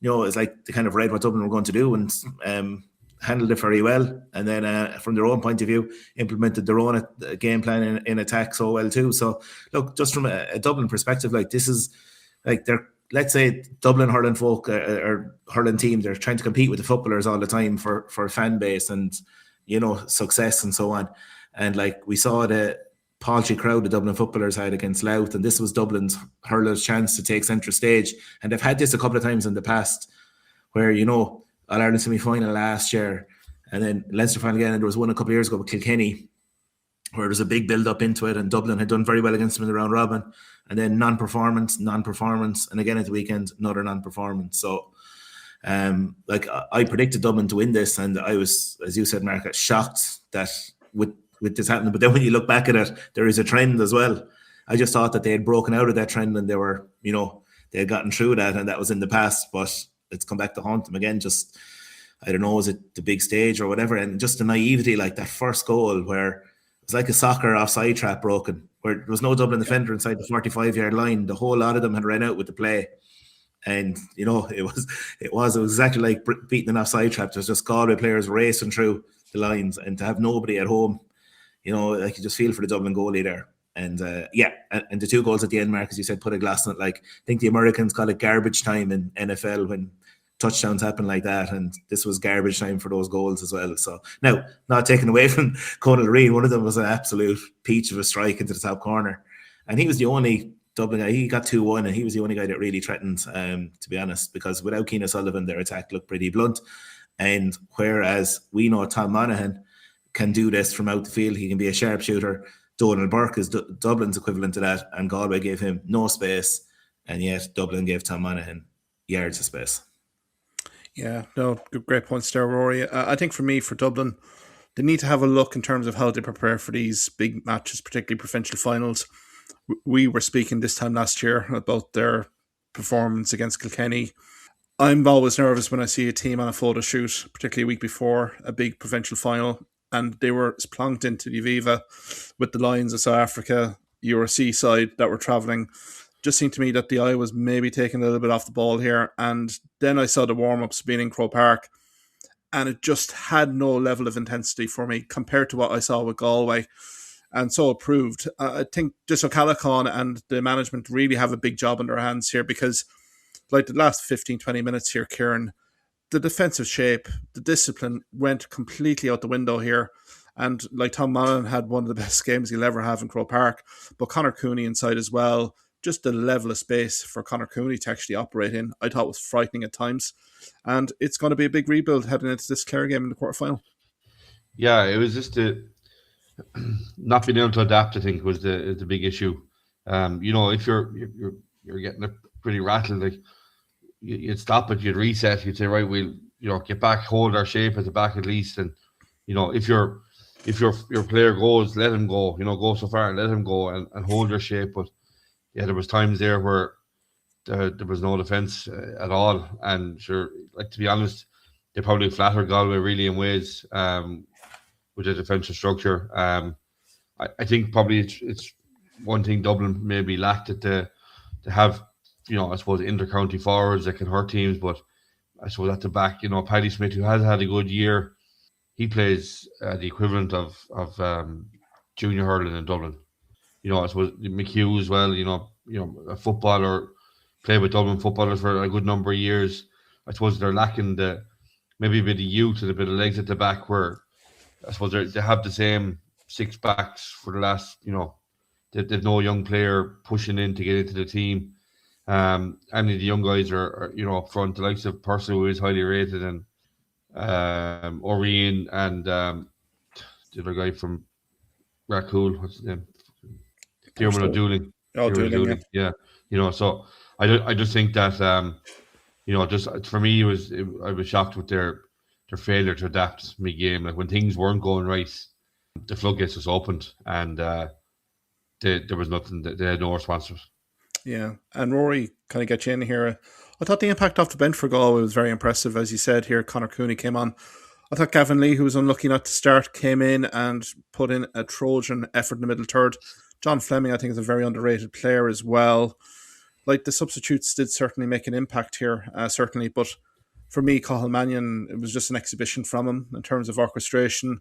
it's like they kind of read what Dublin were going to do and handled it very well, and then from their own point of view implemented their own game plan in attack so well too. So look, just from a Dublin perspective, this is they're, let's say, Dublin hurling folk or hurling team, they're trying to compete with the footballers all the time for fan base and success and so on, and we saw the paltry crowd the Dublin footballers had against Louth, and this was Dublin's hurlers' chance to take centre stage. And they've had this a couple of times in the past, where All-Ireland semi-final last year, and then Leinster final again, and there was one a couple of years ago with Kilkenny, where there was a big build-up into it, and Dublin had done very well against them in the round robin, and then non-performance, and again at the weekend, another non-performance. So I predicted Dublin to win this, and I was, as you said, Mark, shocked that with this happening. But then when you look back at it, there is a trend as well. I just thought that they had broken out of that trend, and they were, they had gotten through that, and that was in the past, but it's come back to haunt them again. Just, I don't know, is it the big stage or whatever? And just the naivety, that first goal where it was like a soccer offside trap broken, where there was no Dublin defender inside the 45-yard line. The whole lot of them had ran out with the play. And, it was exactly like beating an offside trap. There's just Galway players racing through the lines, and to have nobody at home, you just feel for the Dublin goalie there. And and the 2 goals at the end, Mark, as you said, put a glass on it. I think the Americans call it garbage time in NFL when touchdowns happen like that, and this was garbage time for those goals as well. So now, not taken away from Conal Reen, one of them was an absolute peach of a strike into the top corner, and he was the only Dublin guy. He got 2-1, and he was the only guy that really threatened, to be honest, because without Cian O'Sullivan, their attack looked pretty blunt. And whereas we know Tom Monaghan can do this from out the field, he can be a sharpshooter. Donald Burke is Dublin's equivalent to that, and Galway gave him no space, and yet Dublin gave Tom Monaghan yards of space. Yeah, no, great points there, Rory. I think for Dublin, they need to have a look in terms of how they prepare for these big matches, particularly provincial finals. We were speaking this time last year about their performance against Kilkenny. I'm always nervous when I see a team on a photo shoot, particularly a week before a big provincial final, and they were plonked into the Aviva with the Lions of South Africa, URC side that were travelling. Just seemed to me that the eye was maybe taking a little bit off the ball here. And then I saw the warm-ups being in Croke Park, and it just had no level of intensity for me compared to what I saw with Galway. And so it proved. I think just O'Callaghan and the management really have a big job on their hands here, because like the last 15, 20 minutes here, Kieran, the defensive shape, the discipline went completely out the window here. And like Tom Mullen had one of the best games he'll ever have in Croke Park, but Conor Cooney inside as well. Just the level of space for Conor Cooney to actually operate in, I thought was frightening at times. And it's going to be a big rebuild heading into this Clare game in the quarterfinal. Yeah, it was just not being able to adapt, I think, was the big issue. If you're getting a pretty rattled, like you'd stop it, you'd reset, you'd say, right, we'll get back, hold our shape at the back at least, and if your player goes, let him go. Go so far and let him go and hold your shape. But yeah, there was times there where there was no defence at all, and sure, like to be honest, they probably flattered Galway really in ways with the defensive structure. I think probably it's one thing Dublin maybe lacked it to have, I suppose, inter-county forwards that can hurt teams. But I suppose at the back, Paddy Smith, who has had a good year, he plays the equivalent of junior hurling in Dublin. I suppose McHugh as well, a footballer, played with Dublin footballers for a good number of years. I suppose they're lacking maybe a bit of youth and a bit of legs at the back, where I suppose they have the same six backs for the last, they've no young player pushing in to get into the team. Any of the young guys are up front, the likes of Purcell, who is highly rated, and Orion, and the other guy from Racool, what's his name? Diarmuid O'Dooling. Dooling, yeah. So I just think that just for me, I was shocked with their failure to adapt mid-game. Like when things weren't going right, the floodgates just opened, and there was nothing. They had no response to it. Yeah, and Rory, kind of get you in here. I thought the impact off the bench for Galway was very impressive. As you said here, Conor Cooney came on. I thought Gavin Lee, who was unlucky not to start, came in and put in a Trojan effort in the middle third. John Fleming, I think, is a very underrated player as well. Like, the substitutes did certainly make an impact here, certainly. But for me, Cathal Mannion, it was just an exhibition from him in terms of orchestration,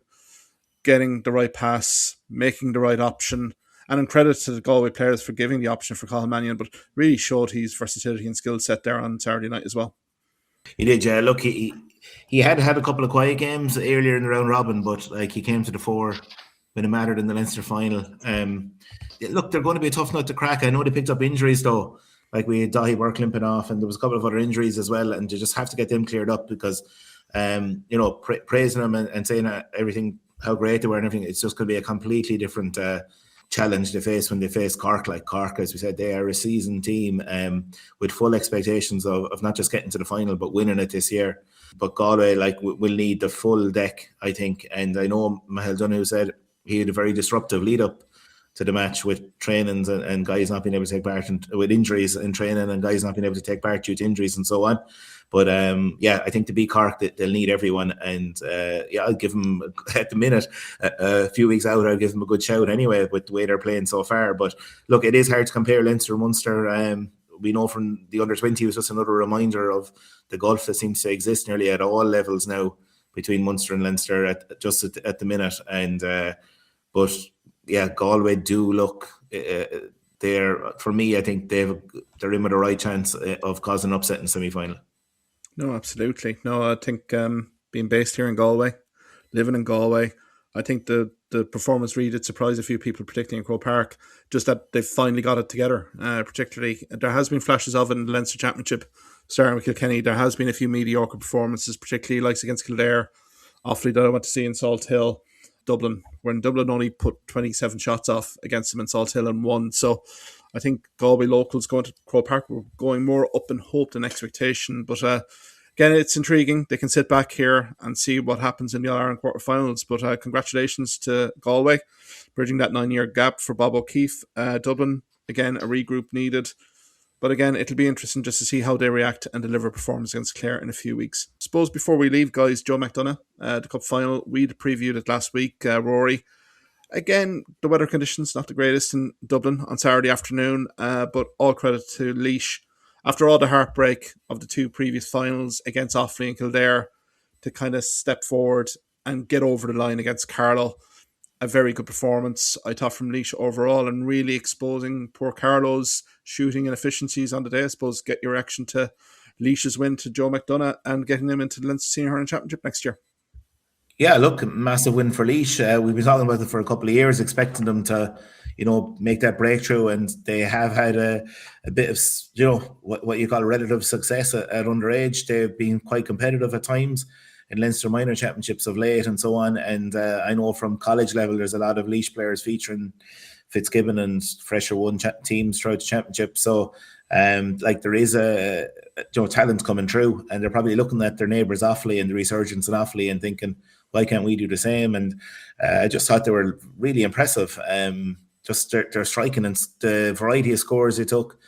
getting the right pass, making the right option. And in credit to the Galway players for giving the option for Cathal Mannion, but really showed his versatility and skill set there on Saturday night as well. He did, yeah. Look, he had a couple of quiet games earlier in the round robin, but like he came to the fore when it mattered in the Leinster final. Look, they're going to be a tough nut to crack. I know they picked up injuries though. Like we had Dahi Burke limping off, and there was a couple of other injuries as well, and you just have to get them cleared up because, praising them and saying everything, how great they were and everything, it's just going to be a completely different challenge they face when they face Cork. Like Cork, as we said, they are a seasoned team with full expectations of not just getting to the final but winning it this year. But Galway will need the full deck, I think. And I know Mahel Donoghue said he had a very disruptive lead up to the match with trainings and guys not being able to take part with injuries in training and guys not being able to take part due to injuries and so on. But I think to beat Cork, they'll need everyone. And I'll give them, at the minute, a few weeks out, I'll give them a good shout anyway with the way they're playing so far. But look, it is hard to compare Leinster and Munster. We know from the under-20 was just another reminder of the gulf that seems to exist nearly at all levels now between Munster and Leinster at the minute. And but yeah, Galway do look. For me, I think they're in with a right chance of causing an upset in semi-final. No, absolutely. No, I think being based here in Galway, living in Galway, I think the performance really did surprise a few people, particularly in Croke Park, just that they've finally got it together. Particularly, there has been flashes of it in the Leinster Championship, starting with Kilkenny. There has been a few mediocre performances, particularly likes against Kildare, Offaly that I went to see in Salt Hill, Dublin, when Dublin only put 27 shots off against them in Salt Hill and won. So I think Galway locals going to Croke Park were going more up in hope than expectation. But again, it's intriguing. They can sit back here and see what happens in the All-Ireland quarterfinals. But congratulations to Galway, bridging that 9-year gap for Bob O'Keefe. Dublin, again, a regroup needed. But again, it'll be interesting just to see how they react and deliver a performance against Clare in a few weeks. I suppose before we leave, guys, Joe McDonagh, the cup final, we'd previewed it last week. Ruairi, again, the weather conditions not the greatest in Dublin on Saturday afternoon, but all credit to Laois. After all the heartbreak of the two previous finals against Offaly and Kildare, to kind of step forward and get over the line against Carlow. A very good performance, I thought, from Laois overall, and really exposing poor Carlow's shooting inefficiencies on the day. I suppose get your reaction to Laois's win to Joe McDonagh and getting them into the Leinster Senior Hurling Championship next year. Yeah, look, massive win for Laois. We've been talking about it for a couple of years, expecting them to, make that breakthrough, and they have had a bit of, what you call relative success at underage. They've been quite competitive at times in Leinster minor championships of late and so on. And I know from college level, there's a lot of Laois players featuring Fitzgibbon and Fresher 1 teams throughout the championship. So, there is a talent coming through, and they're probably looking at their neighbours Offaly and the resurgence in Offaly and thinking, why can't we do the same? And I just thought they were really impressive. Just their striking and the variety of scores they took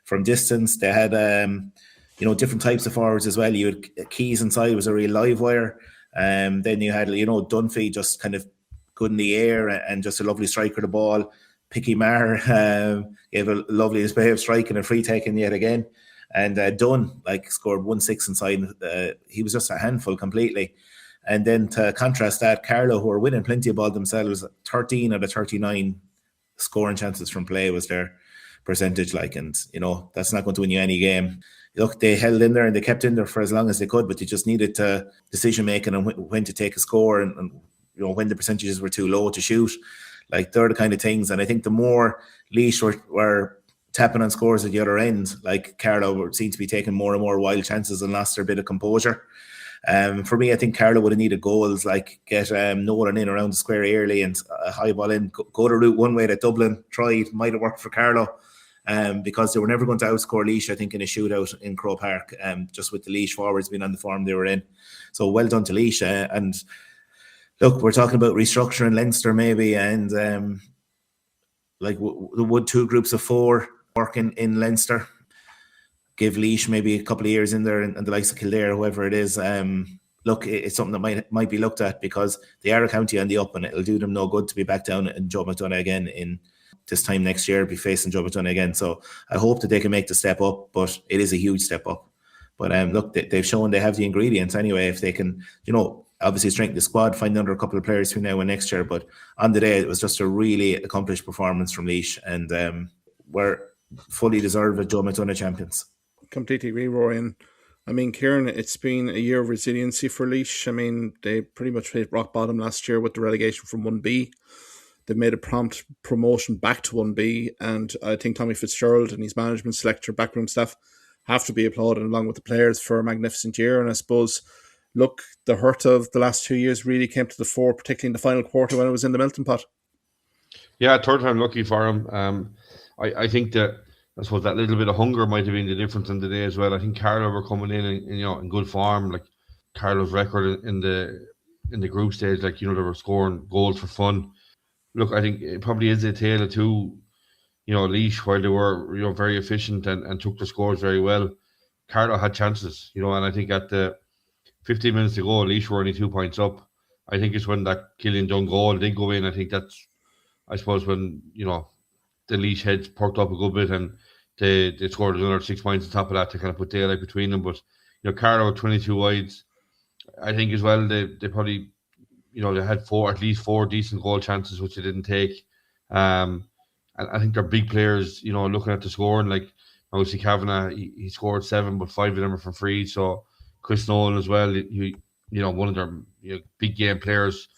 from distance. They had, different types of forwards as well. You had Keys inside, was a real live wire. Then you had, Dunphy just kind of good in the air and just a lovely striker of the ball. Picky Maher gave a lovely display of striking and free taking yet again. And Dunn scored 1-6 inside. He was just a handful completely. And then to contrast that, Carlow, who are winning plenty of ball themselves, 13 out of 39 scoring chances from play was their percentage. And that's not going to win you any game. Look, they held in there and they kept in there for as long as they could, but they just needed to decision making and when to take a score and when the percentages were too low to shoot. They're the kind of things. And I think the more Laois were tapping on scores at the other end, Carlow seemed to be taking more and more wild chances and lost their bit of composure. For me, I think Carlow would have needed goals, get Nolan in around the square early and a high ball in, go the route one way that Dublin tried, might have worked for Carlow, because they were never going to outscore Laois, I think, in a shootout in Croke Park, just with the Laois forwards being on the form they were in. So well done to Laois. And look, we're talking about restructuring Leinster maybe, and would 2 groups of 4 working in Leinster? Give Laois maybe a couple of years in there and the likes of Kildare, whoever it is. Look, it's something that might be looked at because they are a county on the up and it'll do them no good to be back down in Joe McDonagh again in this time next year, be facing Joe McDonagh again. So I hope that they can make the step up, but it is a huge step up. But look, they've shown they have the ingredients anyway. If they can, obviously strengthen the squad, find under a couple of players who now and next year. But on the day, it was just a really accomplished performance from Laois, and we're fully deserved Joe McDonagh champions. Completely agree, Rory. And I mean, Kieran, it's been a year of resiliency for Laois. I mean, they pretty much hit rock bottom last year with the relegation from 1B. They've made a prompt promotion back to 1B, and I think Tommy Fitzgerald and his management, selector, backroom staff have to be applauded along with the players for a magnificent year. And I suppose, look, the hurt of the last 2 years really came to the fore, particularly in the final quarter when it was in the melting pot. Yeah, third time lucky for him. I think that, I suppose, that little bit of hunger might have been the difference in the day as well. I think Carlow were coming in good form. Carlow's record in the group stage, they were scoring goals for fun. Look, I think it probably is a tale of two. Laois, while they were very efficient and took the scores very well, Carlow had chances. And I think at the 15 minutes to go, Laois were only 2 points up. I think it's when that Kieran Dunn goal did go in. I think that's, I suppose, when the Laois heads perked up a good bit and they scored another 6 points on top of that to kind of put daylight between them. But Carlow 22 wides. I think as well they probably they had at least four decent goal chances which they didn't take. And I think they're big players. Looking at the scoring, obviously Kavanagh, he scored 7, but 5 of them are from free. So Chris Nolan as well, one of their big game players,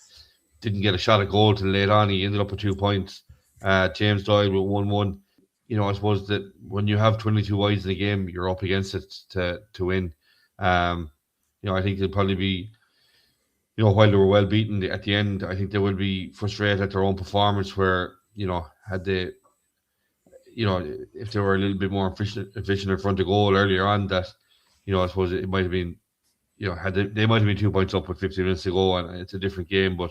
didn't get a shot at goal till late on. He ended up with 2 points. James Doyle with 1-1. I suppose that when you have 22 wides in a game, you're up against it to win. I think they'll probably be, while they were well beaten at the end, I think they will be frustrated at their own performance where, had they, if they were a little bit more efficient in front of goal earlier on, that, I suppose it might have been, they might have been 2 points up with 15 minutes to go and it's a different game. But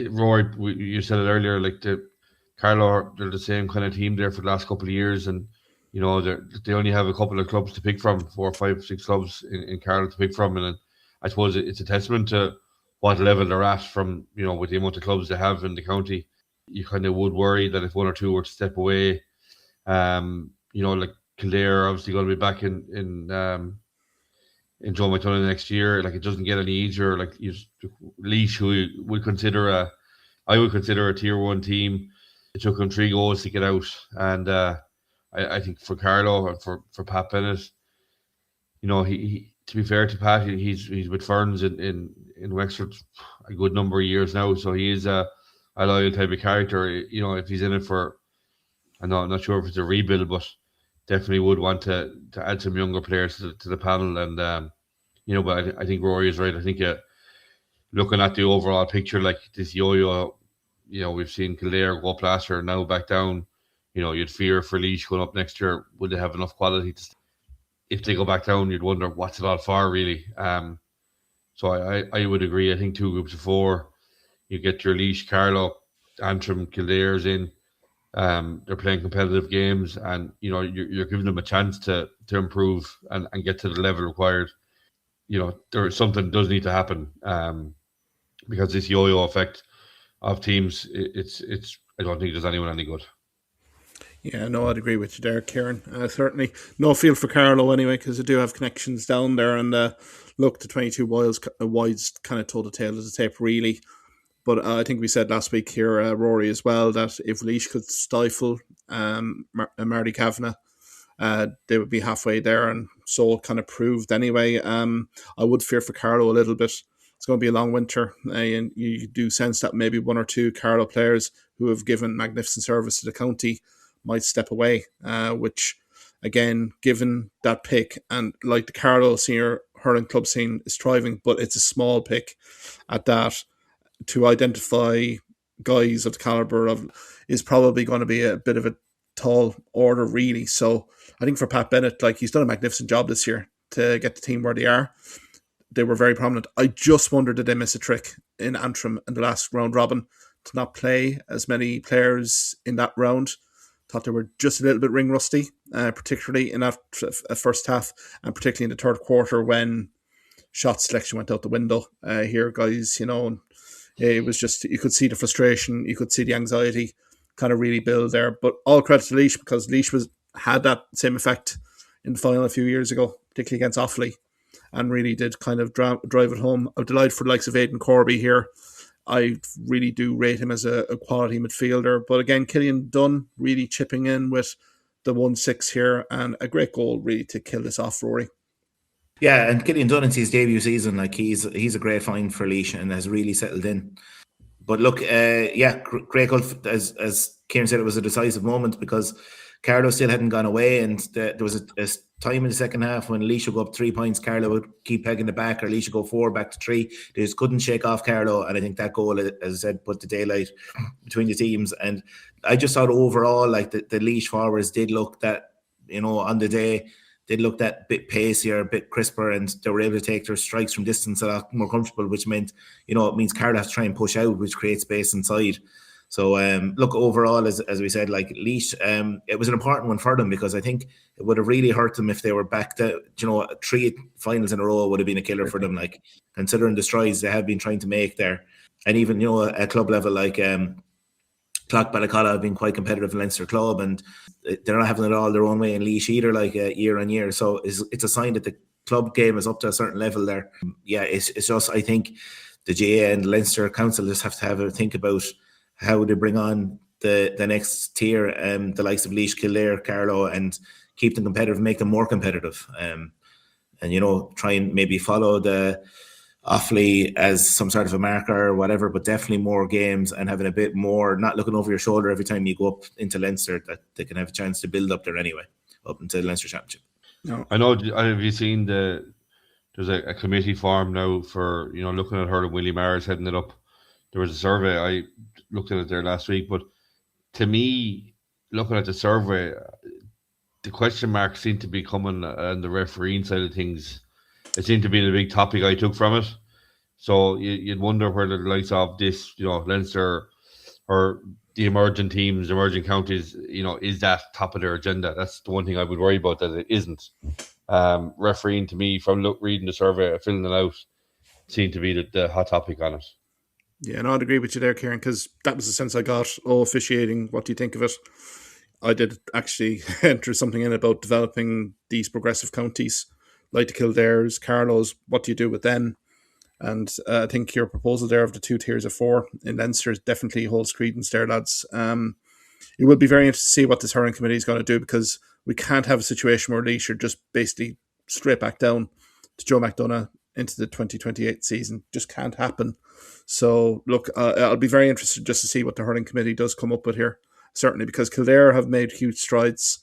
Rory, you said it earlier, the Carlow, they're the same kind of team there for the last couple of years, and they only have a couple of clubs to pick from, 4, 5, 6 clubs in Carlow to pick from, and I suppose it's a testament to what level they're at from, with the amount of clubs they have in the county. You kind of would worry that if one or two were to step away, like Kildare obviously going to be back in Joe McDonagh next year. Like, it doesn't get any easier. Like, Laois, who I would consider a tier 1 team. It took them 3 goals to get out, and I think for Carlow and for Pat Bennett, he to be fair to Pat, he's with Ferns in Wexford a good number of years now, so he is a loyal type of character. If he's in it for, I'm not sure if it's a rebuild, but definitely would want to add some younger players to the panel. And but I think Ruairi is right. I think looking at the overall picture, like this yo-yo, we've seen Kildare go up last year, now back down. You'd fear for Laois going up next year. Would they have enough quality if they go back down? You'd wonder what's it all for, really. So I would agree. I think 2 groups of 4. You get your Laois, Carlow, Antrim, Kildare's in. They're playing competitive games, and you're giving them a chance to improve and get to the level required. There's something does need to happen, because this yo-yo effect of teams, it's I don't think does anyone any good. Yeah, no, I'd agree with you there, Kieran. Certainly no feel for Carlow anyway, because they do have connections down there, and look, the 22 wides kind of told the tale of the tape, really. But I think we said last week here, Rory, as well, that if Laois could stifle Marty Kavanagh, they would be halfway there, and so kind of proved anyway. I would fear for Carlow a little bit. It's going to be a long winter, and you do sense that maybe 1 or 2 Carlow players who have given magnificent service to the county might step away, which, again, given that pick, and like the Carlow senior hurling club scene is thriving, but it's a small pick at that, to identify guys of the calibre of is probably going to be a bit of a tall order, really. So I think for Pat Bennett, like, he's done a magnificent job this year to get the team where they are. They were very prominent. I just wondered, did they miss a trick in Antrim in the last round robin to not play as many players in that round? Thought they were just a little bit ring rusty, particularly in that first half, and particularly in the third quarter when shot selection went out the window. Here, guys, it was just, you could see the frustration, you could see the anxiety kind of really build there. But all credit to Laois, because Laois had that same effect in the final a few years ago, particularly against Offaly, and really did kind of drive it home. I'm delighted for the likes of Aidan Corby here. I really do rate him as a quality midfielder. But again, Killian Dunn really chipping in with the 1-6 here, and a great goal really to kill this off, Rory. Yeah, and Killian Dunn, it's his debut season. Like, he's a great find for Laois and has really settled in. But look, great goal. As Kieran said, it was a decisive moment because Carlow still hadn't gone away, and there was a time in the second half when Laois would go up 3 points, Carlow would keep pegging it back, or Laois would go 4 back to 3. They just couldn't shake off Carlow, and I think that goal, as I said, put the daylight between the teams. And I just thought overall, like, the Laois forwards did look that, on the day, they looked that bit pacier, a bit crisper, and they were able to take their strikes from distance a lot more comfortable, which meant, it means Carlow has to try and push out, which creates space inside. So, look, overall, as we said, like, Laois, it was an important one for them, because I think it would have really hurt them if they were back to, 3 finals in a row would have been a killer for them, like, considering the strides they have been trying to make there. And even, at club level, like, Clock Balacalla have been quite competitive in Leinster club, and they're not having it all their own way in Laois either, like, year on year. So it's a sign that the club game is up to a certain level there. Yeah, it's just, I think the GA and the Leinster Council just have to have a think about how to bring on the next tier, the likes of Laois, Kildare, Carlow, and keep them competitive, make them more competitive, and try and maybe follow the Offaly as some sort of a marker or whatever, but definitely more games and having a bit more, not looking over your shoulder every time you go up into Leinster, that they can have a chance to build up there anyway, up into the Leinster Championship. No. I know, have you seen there's a committee formed now for, looking at her and Willie Mars heading it up. There was a survey, I looked at it there last week, but to me, looking at the survey, the question marks seem to be coming on the refereeing side of things. It seemed to be the big topic I took from it. So you'd wonder whether the likes of this, Leinster or the emerging teams, emerging counties, is that top of their agenda? That's the one thing I would worry about, that it isn't. Refereeing, to me, from reading the survey, filling it out, seemed to be the hot topic on it. Yeah, no, I'd agree with you there, Kieran, because that was the sense I got. Officiating, what do you think of it? I did actually enter something in about developing these progressive counties, like the Kildares, Carlows. What do you do with them? And I think your proposal there of the 2 tiers of 4 in Leinster definitely holds credence there, lads. It will be very interesting to see what this hurling committee is going to do, because we can't have a situation where Laois are just basically straight back down to Joe McDonagh into the 2028 season. Just can't happen. So, look, I'll be very interested just to see what the hurling committee does come up with here. Certainly, because Kildare have made huge strides.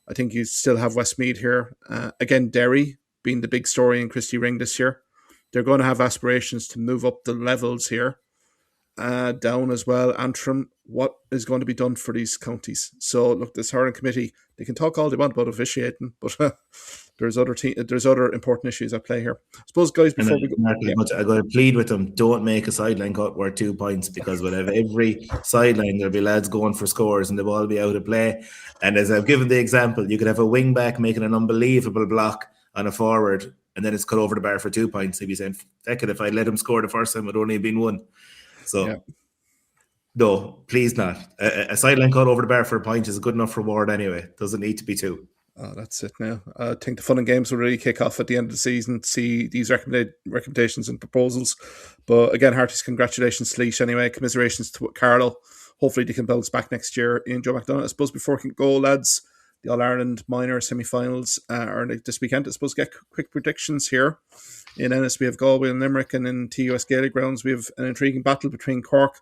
I think you still have Westmeath here. Again, Derry being the big story in Christy Ring this year. They're going to have aspirations to move up the levels here. Down as well, Antrim. What is going to be done for these counties? So, look, this hurling committee, they can talk all they want about officiating, but there's other important issues at play here. I suppose, guys, before we go, I'm going to plead with them: don't make a sideline cut worth 2 points, because we'll have every sideline, there'll be lads going for scores and they'll all be out of play. And as I've given the example, you could have a wing back making an unbelievable block on a forward, and then it's cut over the bar for 2 points. He'd be saying, "Heck it, if I let him score the first time, it would only have been 1." So, no, please not. A sideline cut over the bar for a point is a good enough reward anyway. Doesn't need to be 2. Oh, that's it now. I think the fun and games will really kick off at the end of the season to see these recommendations and proposals. But again, heartiest congratulations to Laois anyway. Commiserations to Carlo. Hopefully they can bounce back next year in Joe McDonagh. I suppose before we can go, lads, the All-Ireland minor semi-finals are this weekend. I suppose get quick predictions here. In Ennis, we have Galway and Limerick, and in TUS Gaelic grounds, we have an intriguing battle between Cork,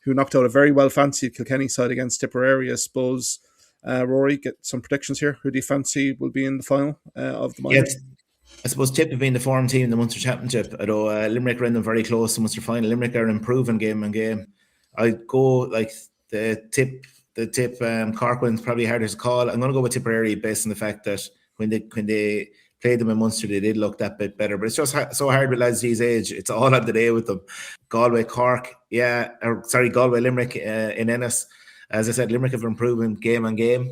who knocked out a very well-fancied Kilkenny side against Tipperary. I suppose, Ruairi, get some predictions here. Who do you fancy will be in the final of the minor? Yes. I suppose Tip have been the form team in the Munster Championship, although Limerick are in them very close to Munster final. Limerick are improving game on game. I'd go like the Tip Cork one's probably harder to call. I'm going to go with Tipperary based on the fact that when they played them in Munster, they did look that bit better. But it's just so hard with lads these age. It's all on the day with them. Galway, Cork, Galway, Limerick in Ennis. As I said, Limerick have improved game on game.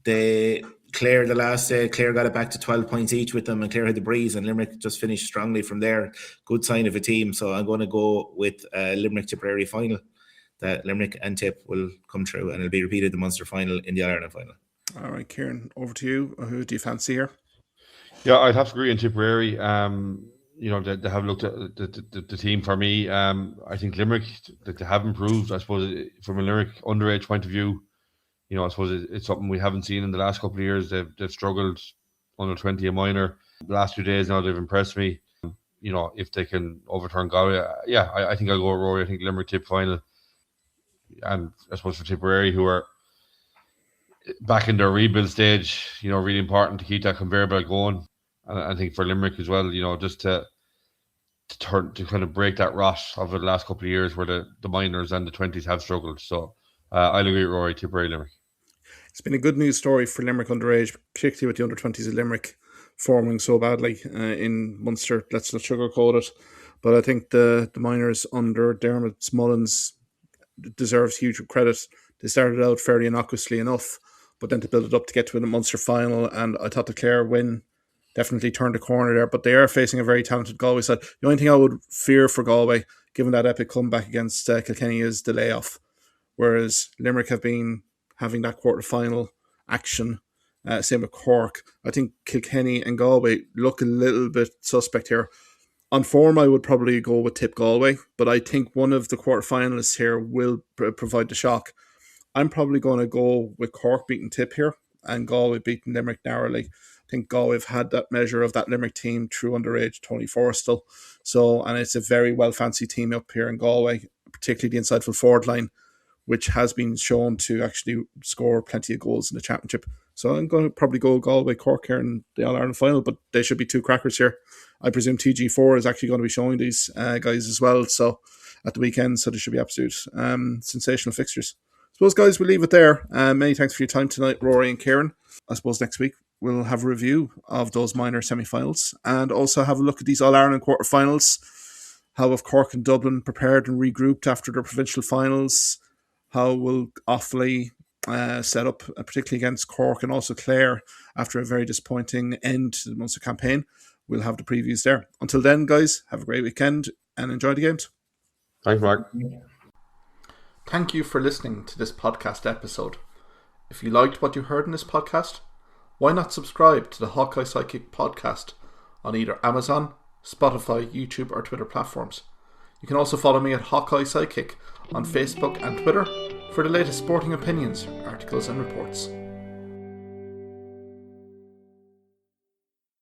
Clare the last day, Clare got it back to 12 points each with them, and Clare had the breeze, and Limerick just finished strongly from there. Good sign of a team. So I'm going to go with Limerick Tipperary final. That Limerick and Tip will come through, and it'll be repeated the Munster final in the All-Ireland final. All right, Kieran, over to you. Who do you fancy here? Yeah, I'd have to agree in Tipperary. They have looked at the team for me. I think Limerick, that they have improved. I suppose from a Limerick underage point of view, I suppose it's something we haven't seen in the last couple of years. They've struggled under 20 a minor. The last 2 days now, they've impressed me. If they can overturn Galway, I think I'll go with Rory. I think Limerick Tip final. And I suppose for Tipperary, who are back in their rebuild stage, really important to keep that conveyor belt going. And I think for Limerick as well, just to kind of break that rot over the last couple of years where the minors and the 20s have struggled. So I'll agree with Rory, Tipperary, Limerick. It's been a good news story for Limerick underage, particularly with the under 20s of Limerick forming so badly in Munster. Let's not sugarcoat it. But I think the minors under Dermot Mullins deserves huge credit. They started out fairly innocuously enough, but then to build it up to get to a Munster final, and I thought the Clare win definitely turned the corner there, but they are facing a very talented Galway side. The only thing I would fear for Galway, given that epic comeback against Kilkenny, is the layoff, whereas Limerick have been having that quarter-final action. Same with Cork. I think Kilkenny and Galway look a little bit suspect here. On form, I would probably go with Tip Galway, but I think one of the quarterfinalists here will provide the shock. I'm probably going to go with Cork beating Tip here and Galway beating Limerick narrowly. I think Galway have had that measure of that Limerick team through underage Tony Forrestal. So, and it's a very well-fancy team up here in Galway, particularly the insightful forward line, which has been shown to actually score plenty of goals in the championship. So I'm going to probably go Galway, Cork here in the All-Ireland final, but they should be 2 crackers here. I presume TG4 is actually going to be showing these guys as well, so at the weekend, so there should be absolute sensational fixtures. I suppose, guys, we'll leave it there. Many thanks for your time tonight, Rory and Kieran. I suppose next week we'll have a review of those minor semi-finals and also have a look at these All-Ireland quarter-finals. How have Cork and Dublin prepared and regrouped after their provincial finals? how will Offaly set up, particularly against Cork and also Clare after a very disappointing end to the Munster campaign. We'll have the previews there. Until then, guys, have a great weekend and enjoy the games. Thanks, Mark. Thank you for listening to this podcast episode. If you liked what you heard in this podcast, why not subscribe to the Hawkeye Sidekick podcast on either Amazon, Spotify, YouTube or Twitter platforms. You can also follow me at Hawkeye Sidekick on Facebook and Twitter for the latest sporting opinions, articles and reports.